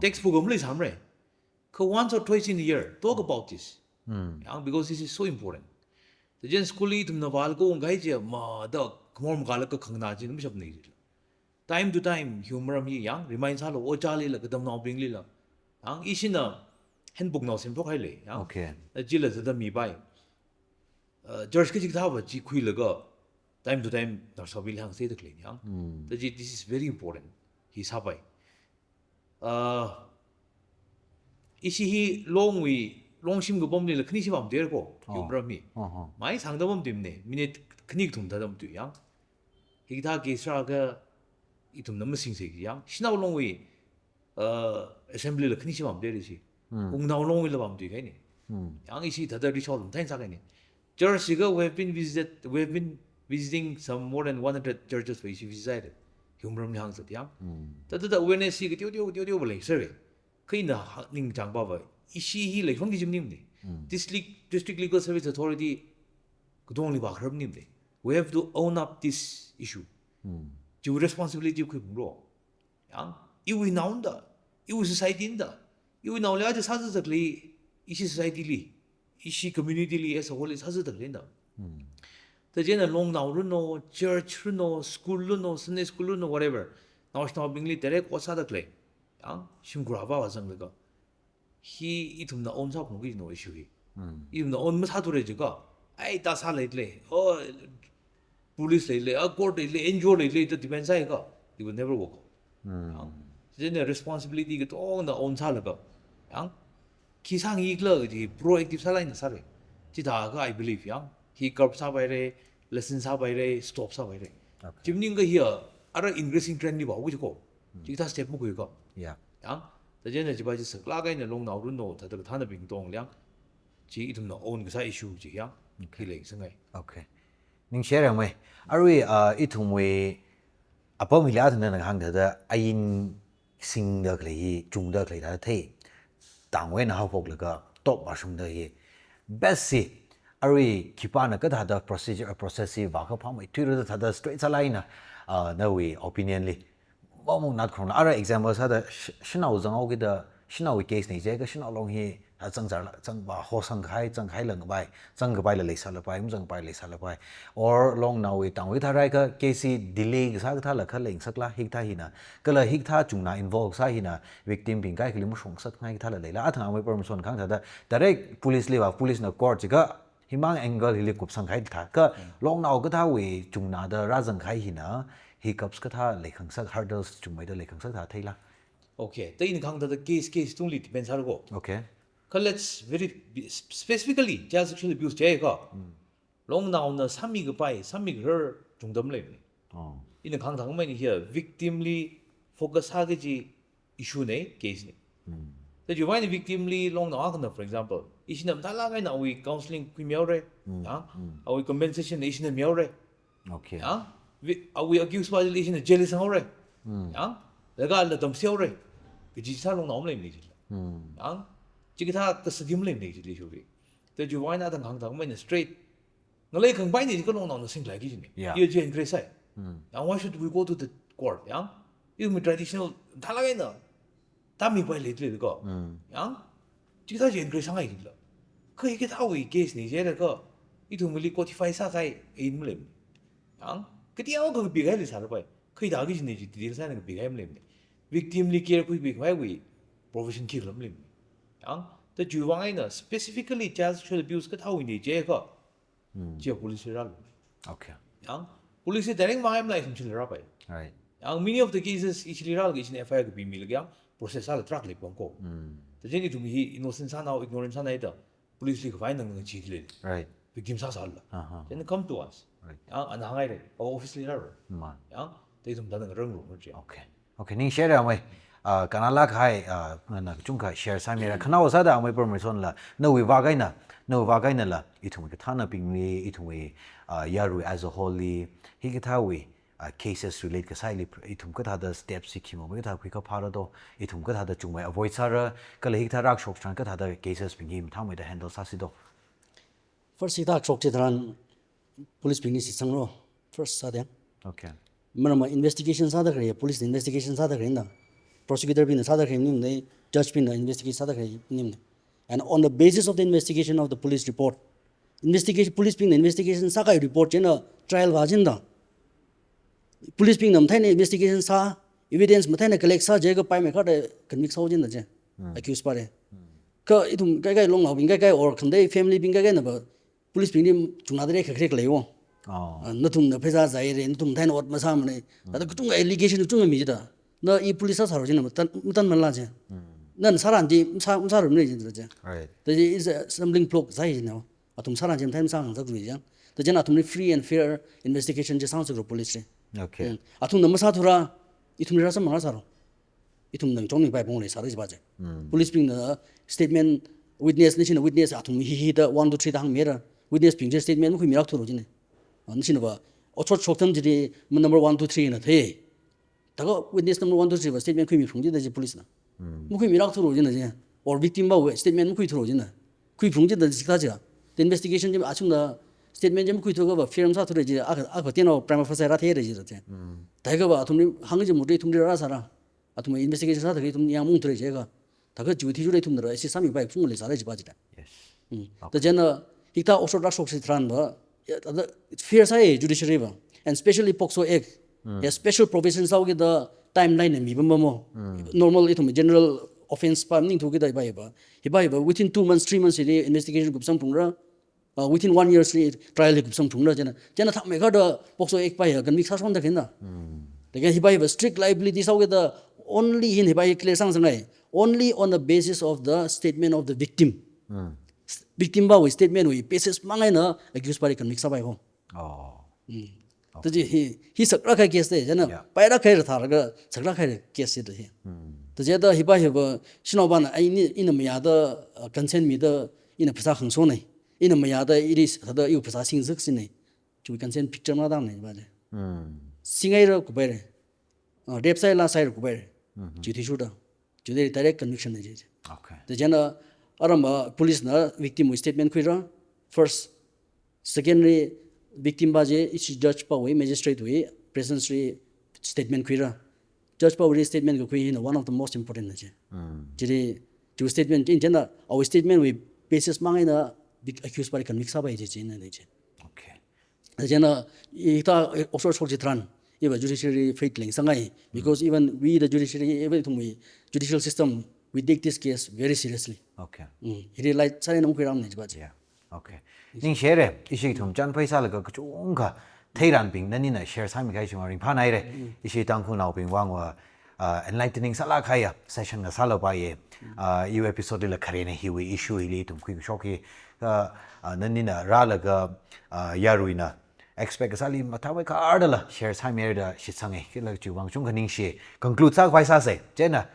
Textbook only Hamre. Once or twice in a year, talk about this. Because this is so important. The Jen school to Navalgo and Gaija, ma dog, Morm Galaka Kangnaji, Bishop Nigel. Time to time, humor me young, reminds Hallo, O Charlie, like a dumb now being lila. Young Ishina, handbook now, Sim Highly. Okay. A jilla to the me by. George Kitchikawa, G. Quillaga. Time to time, Narsabil Hang say the clean young. This is very important. He's happy. 이시 롱위 롱심 그 범리 크니시 밤 되고 요브라미 많이 상담범 때문에 미네 크닉 돈다담 돼야 기타 기스라가 이좀 너무 신세기야 신나우 롱위 어셈블리 크니시 밤 되듯이 공나우 롱위 밤 되게니 양이시 다들이 처음 탄사가니 저시가 we've been visiting some more than 100 churches we visited 요브라미 항서야 다들 awareness 이 띄우띄우 볼래 서베 그이나 닝 장바바 이시히 래 형기 좀 님네 district legal service authority 그동안이 봐 그럼 님네 we have to own up this issue 지 responsibility 그 물어 양 이위 나온다 이위 society인다 이위 나올래 아주 사즈적리 이시 society리 이시 community리 as a whole 사즈적린다 대제는 롱 나오르노 church르노 school르노 Sunday school르노 whatever 나오시나 빙리 데레 고사적래 양 심구라바 와상가 히 이tum나 온사 공기 노 이슈히 이tum나 온무 사도래지가 아이 다 살래래 police le court le NGO le the defense ai ka they will never work then responsibility ga to na on sa la ka yang ki sang yi le ji proactive sa line sa re ji da ga I believe yang he curb sa bai re lesson sa bai re stop sa bai re jim ning ga here ara increasing trend ni ba wu ji ko ji ta step mo ko ka Yeah. yang da jen ji ba ji sa la ga ne long nao ru no ta da ta na bing dong liang ji itum no own ga sa issue ji yang ki le sang ai Okay. Ning share yang mai. Arwi itum we apa mi la na hang da ayin sing da klei chung da klei da the. Dang we na ha phok la ga top ba shung da ye. Best si arwi kipa na ka da process va ka phang mai tu da da straight line na na we opinion li. Ba mo nat khong ara example sa da shinao zang au ge da shinao case nei je ga shinao long hi a zang zar la zang ba ho sang khai lang bai zang ga bai la le sa la bai zang bai le sa la bai or long now we tang we tha rai ka case delay ga sa ga tha la kha leng sak la hik tha hi na ka la hik tha chung na involve sa hi na victim ping kai khlim shong sak ngai tha la le la a thang we permission khang tha da direct police le ba police na court ga himang angle hi le kup sang khai tha ka long now ga tha we chung na da ra zang khai hi na hiccups ka tha le khang sak hurdles chung mai da le khang sak tha thai la okay the in khang da case tung li depends har go okay let's very specifically child sexual abuse je ka long now na sami ga pai sami ga jungdam le oh in khang thang mai ni here victimly focus ha ga ji issue ne case ne the you find victimly long now ka for example isinam ta la ga na we counseling ku miao re ha we compensation nation ne miao re okay ha we accused by the jail sang re ha la ga la dam xiao re ge ji sa long now le ni ji ha ji ga ta ka sadim le ni ji li shu ri the you find that khang thang mai ne straight no le khang bai ni ko long now no sing lai gi ni Yeah. ye je in grace sai now why should we go to the court ya you me traditional ta la ga na ta mi bai le le ko ya ji ta je in grace sang ai gi la ko ye ga ta we case ni je de ko I tu mi li quantify sa kai in le yang cái điều cái bị cái gì sao vậy khi đó cái gì này chỉ điều sai là bị cái em làm victim li care kui bị cái gì profession kia lắm làm yang the chủ vang ấy là specifically child sexual abuse cái thao này chế có chỉ police ra okay yang police direct vang em lại không chịu ra vậy right yang many of the cases actually ra cái này FIR cái bị mil cái process là track lại bằng cô the jadi tu mi innocent sa nào ignorance sa này đó police li phải năng chỉ lên right victim sa sa là uh-huh then come to us yang anh hàng này office ra rồi ma yang they don't done rung rung rồi okay okay ning share da mai kanala khai na chung khai share sa mera khana wa sa da mai permission la no we wa gai na la ithum ke thana ping ni ithum we yaru as a whole hi ke tha we cases relate ka sai li ithum ka tha da steps sikhi mo ka tha khui ka phara do ithum ka tha da chung mai avoid sar ka le hi tha rak shok chan ka tha da cases ping him thang mai da handle sa si do first sita chok che dran police ping ni si sang ro first sa de okay mana investigation sa da kare police investigation sa da kare na prosecutor bin sa da kare nim nei judge bin investigate sa da kare nim and on the basis of the investigation of the police report investigation police bin investigation sa ka report chen trial ga jin da police bin nam thai investigation sa evidence ma thai na collect sa je ga pai me ka de convict sa jin da je accused pare ka itum kai long long bin kai or khandai family bin kai na ba police bin nim chungna de khak khak lewo oh natum na phaisa zai re natum thain ot masa mane da kutung allegation chung mi da na I police sa ro jin mutan man la je nan saran ji sa ro ne jin je right the is a stumbling block zai jin no atum saran jin thaim sang sa gri ja the jana atum free and fair investigation je sang sa police re okay atum na masa thura itum ra sa ma sa ro itum nang chong ni bai bong le sa ri ba je police ping na statement witness ni chin witness atum hi da 1 2 3 da hang me ra witness ping je statement khu mi rak thuro jin nishina ba ocho choktam jiri number 1 2 3 na the daga witness number 1 2 3 ba statement khumi phungji da ji police na mu khumi rak thuro jina je or victim ba we statement mu khui thuro jina khui phungji da ji ka ja the investigation jim achum da statement jim khui thuro ba firm sa thuro ji a teno prima facie ra the re ji je daga ba thumni hang ji mu de thumri ra sara atum investigation sa thari thum yang mung thre je ga daga ju thi ju re thum da si sami ba phung le sa re ji ba ji da yes the jana hikta osho rak sok si tran ba fear sai judiciary ba and especially POCSO Act a special provisions out the timeline mi ba mo normal itum general offense pa ning thu gi dai ba hi ba within 2 months 3 months the investigation group sang pungra within 1 year trial hi kupsam thungna jena thak me da pokso ek pai kan mix sa da khinda again hi bai strict liability sau the only in hi bai clear sang sangai only on the basis of the statement of the victim victim ba with statement we basis mangai na accused party kan mix sa bai ho तजी ही सकरा खाय case दे जना पायरा खाय र थार ग सकरा खाय case दे हे तजे the Hiba हेब सिनो बान आई नि इन मया the consent me the in फसा खंसो नै इन मया द इरिस द यु फसा सिंग जक सिनै जु कंसेंट पिक्चर मा दाम नै बाजे सिंगाइ र को बारे रेप साइ ला साइ र को बारे जु थि सुदा जु दे डाइरेक्ट कन्विक्सन नै जे ओके त जना अरम पुलिस न विक्टिम स्टेटमेंट खुइरा first secondary victim baje is judge pa we magistrate we presence statement kuira judge pa we statement ko kui one of the most important je jiri to statement in jena our statement we basis mangai na accused by convict sa bai je je na je okay jena ita offer sol jitran eba judiciary faith link sangai because even we the judiciary everything we judicial system we take this case very seriously okay it like sare nam kuiram ne ba je okay ning share ishi thum chan paisa la ga chung ga theiran ping nani na share sami kai chung ring phanai re ishi tang khu nau ping wang wa enlightening sala khai ya session ga sala ba ye you episode la khare ne hi we issue li tum khu shoki nani na ra la ga yaruina expect sali mathawai ka ardala share sami da shi sangai ki la chu wang chung ga ning she conclude sa paisa se jena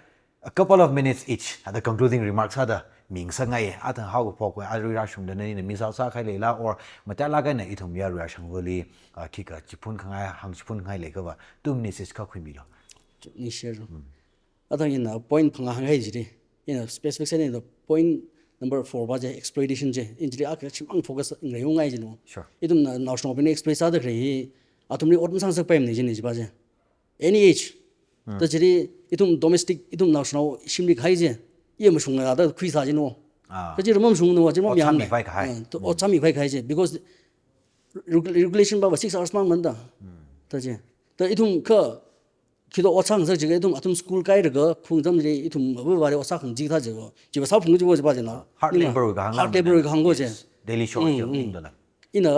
a couple of minutes each at the concluding remarks hada ming sangai atan how pok wa ari ra shung da ni mi sa sa khai le la or mata la ga na ithum ya ru ya shang woli ki ka chipun khangai hang chipun khangai le ka ba 2 minutes is ka khui mi lo ni share atan in point phanga hangai jiri in specific say the point number 4 ba je exploitation je injury ak chimang focus ngai ngai jino sure idum national open express ada khri atumni odum sang sak paim ni jini ba je any age the jiri idum domestic idum national shimli khai je ye mo shung la da khui sa jino the jiri mom shung no je mom yang mi vai khai to o chami vai khai je because regulation ba 6 hours mang man da ta je ta idum ka kido o chang sak je idum atum school kai ga khung jam je idum ba ba re o sa khung ji tha je go ji ba sa phung ji go je ba je na hard labor ga hang hard labor ga hang go je daily show je ning da la ina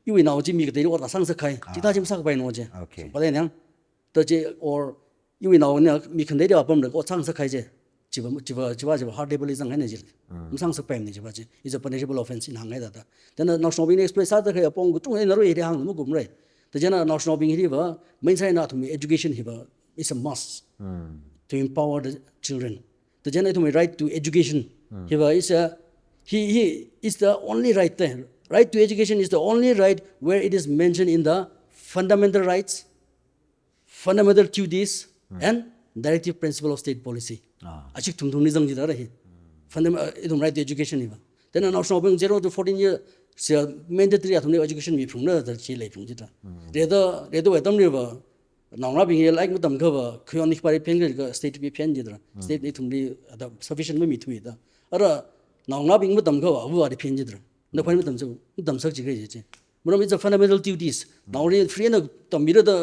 iwi na ji mi ga de o da sang sak khai ji ta jim sak bai no je okay ba de nyang ta je or iwi na ne mi khan de ba pam de o chang sak khai je jiba hard labor is ngai ne je sang sak pai ne je ba je is a punishable offense in hangai da da then national being express sa da khai pong gu tung ne ro ri hang mo gum rai the jena national being hi ba main sai na to me education hi ba is a must to empower the children the jena to me right to education hi ba is a he is the only right there right to education is the only right where it is mentioned in the fundamental rights fundamental duties and directive principle of state policy achik thum ni jang ji da rahi fundamental idum right to education hi ba then national being 0 to 14 year se mandatory athum education mi phung na da chi lai phung ji da re do dam ni ba nang la bing ye like mutam ka ba khyon ni pare pen ga state bi pen ji da state ni thum ni da sufficient mi thui da ara nang la bing mutam ka ba bu ba de pen ji da na phai mutam sak ji ga ji muram is a fundamental duties now re free na tam mi da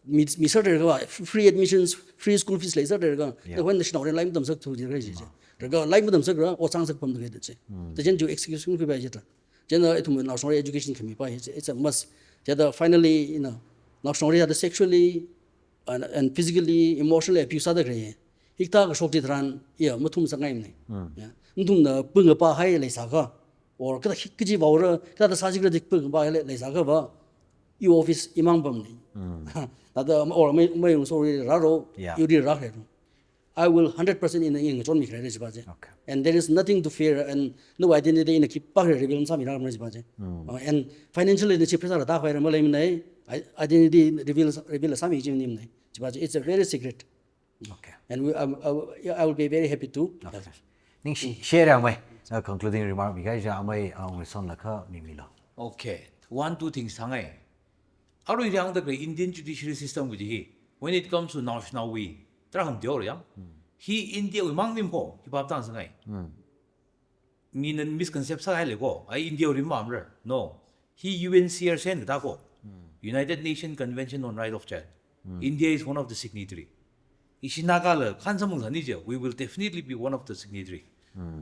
mi sar de ga free admissions free school fees lai sar de ga the when the now re like mutam sak thu ji ga ji ga like mutam sak ga o chang sak pam de ga ji the gen ju execution ku ba ji da then national education can be it's a must finally national the sexually and physically emotionally abuse other gray hikta ga shokti dran ya muthum sangai ne ya ndum na pung pa hai le sa ga or ka hikji ba or ka da sajig dik pung ba le sa ga ba you office imam bam ne da or mai sorry ra ro you did ra I will 100% in the John Mikhail Baje. And there is nothing to fear and no identity in a keep power reveal some Baje. And financially the chief da where Malay identity reveal some name. It's a very secret. Okay. And I will be very happy to. Ning share amai concluding remark mi ga ja amai ang son la kha mi mi lo. Okay. 1 2 things hangai. Aro yang the Indian judiciary system with he when it comes to national we traham dio ya he India we mang nim ho hi bab tang sangai min misconception hai le go ai India rim mam re no he UNCR sen da go United Nations Convention on Right of Child India is one of the signatory isinaga le khansamung sani je we will definitely be one of the signatory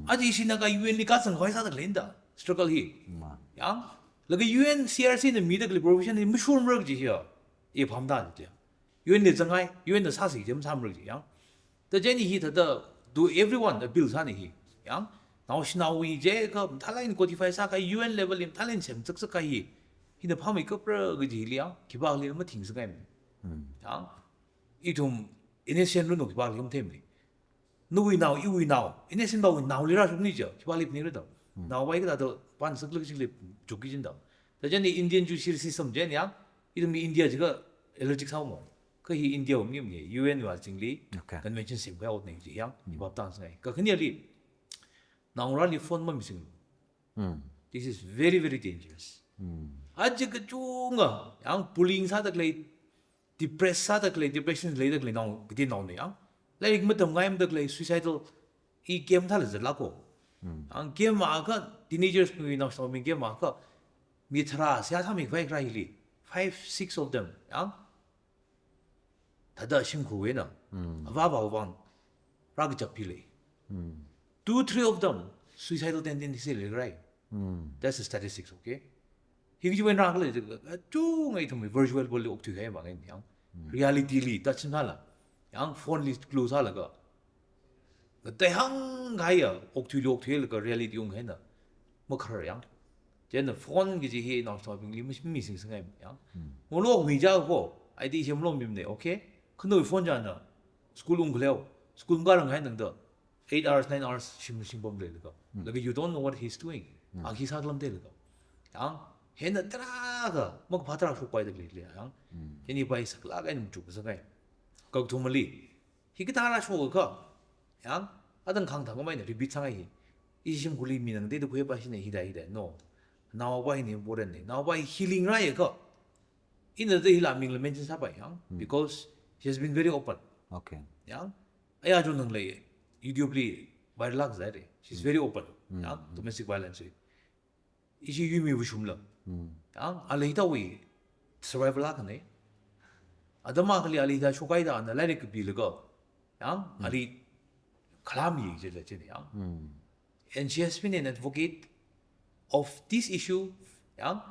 aji isinaga UN ni ka sang khoi sa da lenda struggle hi yang lagi UN CRC ne mi de provision ni mishur mer ji ya ye pham da ji UN de zangai UN de sa si jem sam mer ji yang the jenny hi the do everyone a bill sa ni hi yang now shi now we je ka thalai codify sa ka UN level im thalai sem chak ka hi de pham i ka pra ge ji liang ki ba li ma thing sa ga yang i thum innocent lu no ki ba li them ni nuôi nào yêu nào, anh ấy xin bảo nào lấy ra chúng đi chứ, chỉ bảo liệp này đó, nào vậy cái đó ban sức lực chỉ liệp chụp cái gì đó, thế cho nên Indian judicial system chứ nhá, 이름이 India 지가 allergic sao cái India ông như vậy, UN và chính lý, convention sim cái outline gì nhá, như bảo tang sai, cái này là nào ra liệp phone mà mình xin, this is very very dangerous, 아직 그 중아, 양 bullying 사다 그래, depression lấy được lấy nào cái nào này nhá. Like mất tầm ngay em được lấy suicidal i game thay là rất là cô, ang game mà cái teenagers người nào sau mình game mà cái mi thra sẽ tham mình phải cái gì 5-6 of them, ang thật là辛苦vậy nè, và bảo vang, ra cái chấp phi 2-3 of them suicidal tendency là cái, that's the statistics, okay? Hiện giờ bên ra cái là chú ngay thằng virtual world ốc thủy hay mà cái nhang reality li ta chân là yang phone list close ha laga cái hang gai à ốc thủy là cái reality yung hay nè mà khờ yang cho nên phone cái gì hi nào sao mình li sinh sinh yang một lúc mình ra cô ID xem lúc mình này okay cái nơi phone ra nè school ung khléo school ga rang hay nang đó 8 hours 9 hours sim bom le laga you don't know what he's doing ang hi sa lam de laga yang hen tra ga mak phatra su pai de le yang ni bai sak la ga nim chu sa ga câu thu mali hi cái ta ra số cái yang adan khang thang mai ne repeat sang ai isim guli minang de ko ba sin hi dai no now bai ni important ne now bai healing ra ye ko in the day la ming le mention sa bai yang because she has been very open okay yang aya jo nang le video play by relax that she's very open yang domestic violence ishi yumi bu shumla yang alai ta wi survival la kan adama kali ali da shokai da na lai ke bil go yang ali kalam yi je le chen yang and she has been an advocate of this issue yang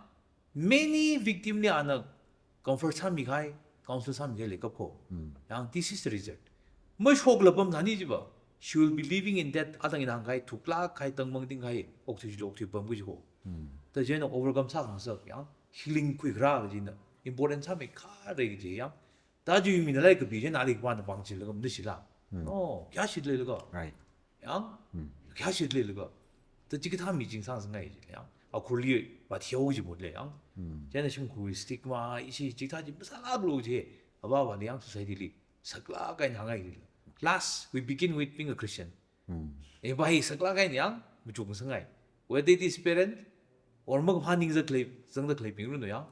many victim ni ana comfort sam mi khai council sam ge le ka pho yang this is the result mo shok la bam thani ji ba she will be living in that adang in hang khai thukla khai tang mang ding khai ok thi bam bu ji ho the gen overcome sa sang sa yang healing quick ra ji na important sa me kha de ji yang da ju mi na lai ke bi je na li kwa na bang chi le gam de shi la oh kya shi le ga right yang kya shi le ga de ji ge ta mi jing sang sang ai ji yang a ku li ba tiao ji mo le yang jen de shim ku stigma i shi ji ta ji ba sa la bu ji ba ba liang society li sakla ka nyang ai ji last we begin with being a Christian e ba hi sakla ka nyang mu chung sang ai whether it is parent or mag phaning za claim sang da claim ru no yang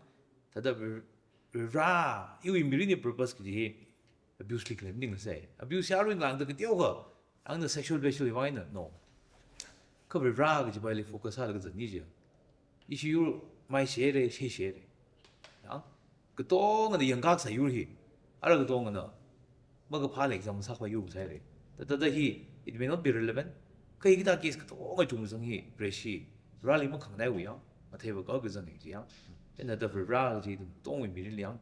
ta da ra you in really purpose ki abuse li claim ning say abuse ya ring lang da ke tiao ga ang the sexual based violence no ka ra ga ji ba li focus ha ga ni ji issue mai she re yang ke tong da yang ga sa yu hi ara ga tong na mag pha le exam sa khwa yu sai re ta hi it may not be relevant kai ki da case ka tong ga chung sang hi preshi ra li mo khang dai wi yang ma the ba ga ga zan ni ji yang and the ra ji tong wi mi liang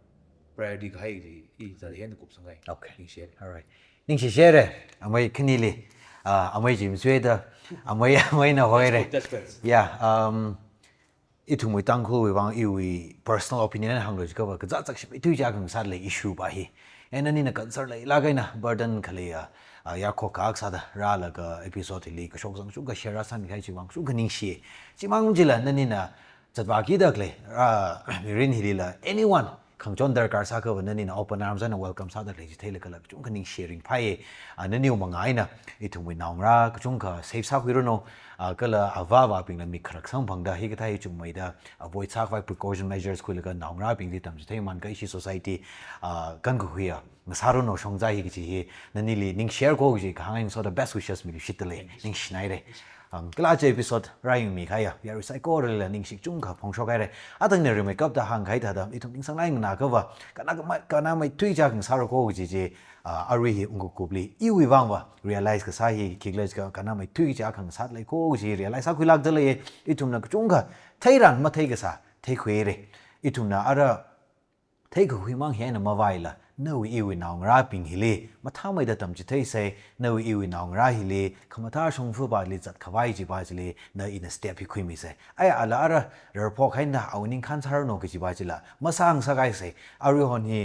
priority ga hi ji I za hen ko sang ai okay ning she all right ning shi share amai khini li amai jim swe da amai na hoi re yeah ithu moi tang khu wi wang I personal opinion hang lo ka ba ka za chak shi tu ja gang sa le issue ba hi and ani na concern le la ga na burden khale ya kho ka sa da ra la ga episode li ka shok sang shu ga share san khai chi wang shu ga ning shi chi mang ji la nani na chat ba ki da kle rin hi la anyone khang chon dar kar sa ka ba nani na open arms and welcome sa da le ji thele ka la chung ka ning sharing phai nani u mangai na ithu moi naung ra ka chung ka safe sa wi ro no ka la awa wa ping la mi khrak sang phang da hi ka thai chung mai da avoid sa vai precaution measures ku la ka naung ra ping di tam ji thai man ka ishi society kan ku huya ngasaro no shong za hi ki ji nani li ning share ko ji ka hang so the best wishes mi shit le ning shnai re กลาเจอพิสดไรยังมีใครอยากรีไซเคิลเลยนิ่งชิกจุ้งกับพงชอกอะไรตั้งเนี่ยเรื่องไม่กับแต่ห่างใครแต่อีทุ่มนิ่งสังไล่หนาก็ว่ากันไม่ทุยจากสารโก้จีอารีหิอุงกุบลีอีวิวังว่า realize ก็สาเหตุคิดเลยกันไม่ทุยจากสัตว์เลยโก้จี realize สักคุยลักเดเลยอีทุ่มนักจุ้งกับไทยรันมาไทยก็สาไทยคุยเลยอีทุ่มน่ะอะไรไทยก็คุยมั่งเห็นมาไว้ละเนวิอีวินองราปิงฮิลีมาทำไม่ได้ทำจิตให้เซ่เนวิอีวินองราฮิลีขมาท่าชงฟูบาลิจัดขวายจีบาจิลีเนอินสเต็ปที่คุยมิเซ่ไอ้อะไรอะไรเรื่องพอใครน่ะเอานิ่งขันสารโนกิจีบาจิละมาสร้างสักไอ้เซ่อาริฮอนฮี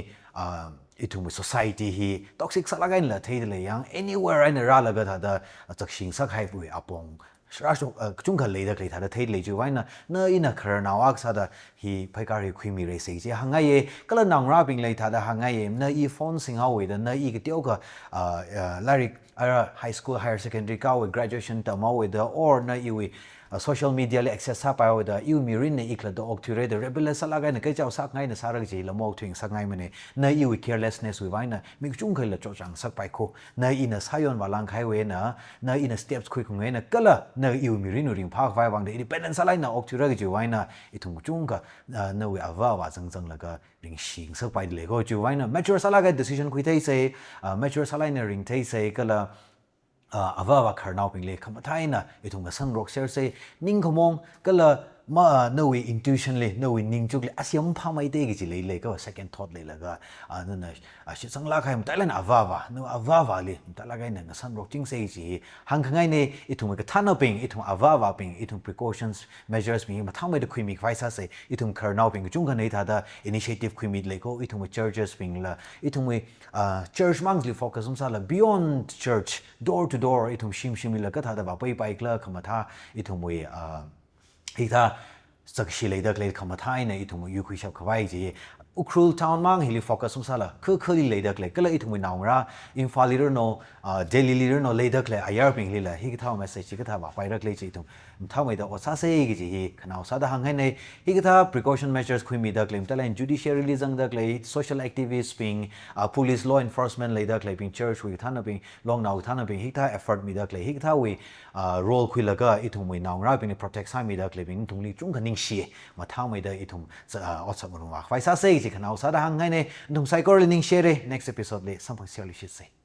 อีทุ่ม society ฮี toxic สักไงล่ะเที่ยวเลยยัง anywhere ไอ้เนี่ยราละก็ท่าเดาจากสิ่งสักให้ปุยอาปงราชจุงกันเลยได้ท่าเดาเที่ยวเลยจูไว้น่ะเนอินครนาวอักษะฮีไปการีคุยมีเรสิจีหังไงก็เลยนางราบิงเลยท่าเดาหังไงเนอีฟอนสิงเอาไว้เนอีก็เที่ยวก็ลาริกhigh school higher secondary ก้าว graduation ต่อมาไว้เดอ or เนอีวิsocial media เลย access หาไปไว้เดออีมีรินเนี่ยอีกแล้วตัวออกที่เรื่อง rebellious สักไงเนี่ยก็จะเอาสักไงเนี่ยสารก็จะละมอกถึงสักไงมันเนี่ยเนอีวิ carelessness ไว้น่ะมีจุงเคยละโจจังสักไปโคเนอีน่ะสายอนว่าลังไขเว้น่ะเนอีน่ะ steps คุยของเว้น่ะก็ละเนอีมีรินริงพากไว้วางเดอ independence อะไรน่ะออกที่เรื่องก็จะไว้น่ะอีทุ่งจุงก็เนวิอาว่าจังแล้วก็ริงชิงสักไปเลยก็จะไว้น่ะ mature สักไง decision คุยที่เซ่ mature สักไงเนี่ยริงที่เซ่ก็ละว่าคาร์นาวเป็นเลยคำท้ายน่ะไอ้ตรงกับสังรกเซอร์เซนิ่งขมองก็เลยมาโนวิ intuition เลยโนวินิ่งจุกเลยอาศัยมันพาไม่ได้ก็จะเลยก็ second thought เลยแล้วก็นั่นน่ะชิดสังลักให้มันแต่ละน่ะว่าโนว่าเลยมันแต่ละไงเนี่ยสังรกจริงเสียจีหังข้างไงเนี่ยไอ้ตรงกับท่านเอาเป็นไอ้ตรงว่าเป็นไอ้ตรง precautions measures เป็นมาทำไม่ได้คุยมีไฟซ่าเสียไอ้ตรงคาร์นาวเป็นจุงกันในท่าได้ initiative คุยมีเลยก็ไอ้ตรง churches เป็นละไอ้ตรง church มั่งเลย focus สำหรับ beyond church door to door ไอ้ตรงชิมเลยก็ท่าได้ว่าไปกล้าขมาท่าไอ้ตรงอีท่าสักชิเลยได้เลยขมาท่าเนี่ยไอ้ตรงยูคุยชับขวายจีอุครูลทาวน์มั่งเฮลิโฟกัสสมสารคือเลยได้เลยก็เลยไอ้ตรงนาวราอินฟาลิเดอร์โนเดลิลิเดอร์โนเลยได้เลยไอ้ยาร์ปิงเลยฮิกท่าเมสเซจก็ท่าว่าไปได้เลยจีตรงท่าไม่ได้อดซาเซ่กี่จีขณะซาดาหังให้ในฮิกท่า precaution measuresคุยมีได้เลยแต่ละ judiciary จังได้เลย social activists ปิง police law enforcement เลยได้เลยปิง church วิท่านปิงลองนาวท่านปิงฮิกท่า effort มีได้เลยฮิกท่าวิrole คุยแล้วก็ไอ้ตรงนาวราปิง protect ให้มีได้เลยปิงตรงนี้จุงกันนิ่งเชียมาท่าไม่ได้ไอ้ตรงอดสักวันว่าไฟซาเซ่ขณะซาดาหังให้ในตรงไซโคลินิ่งเชียร์ next episode เลยสัมผัสเสียลิชิตเซ่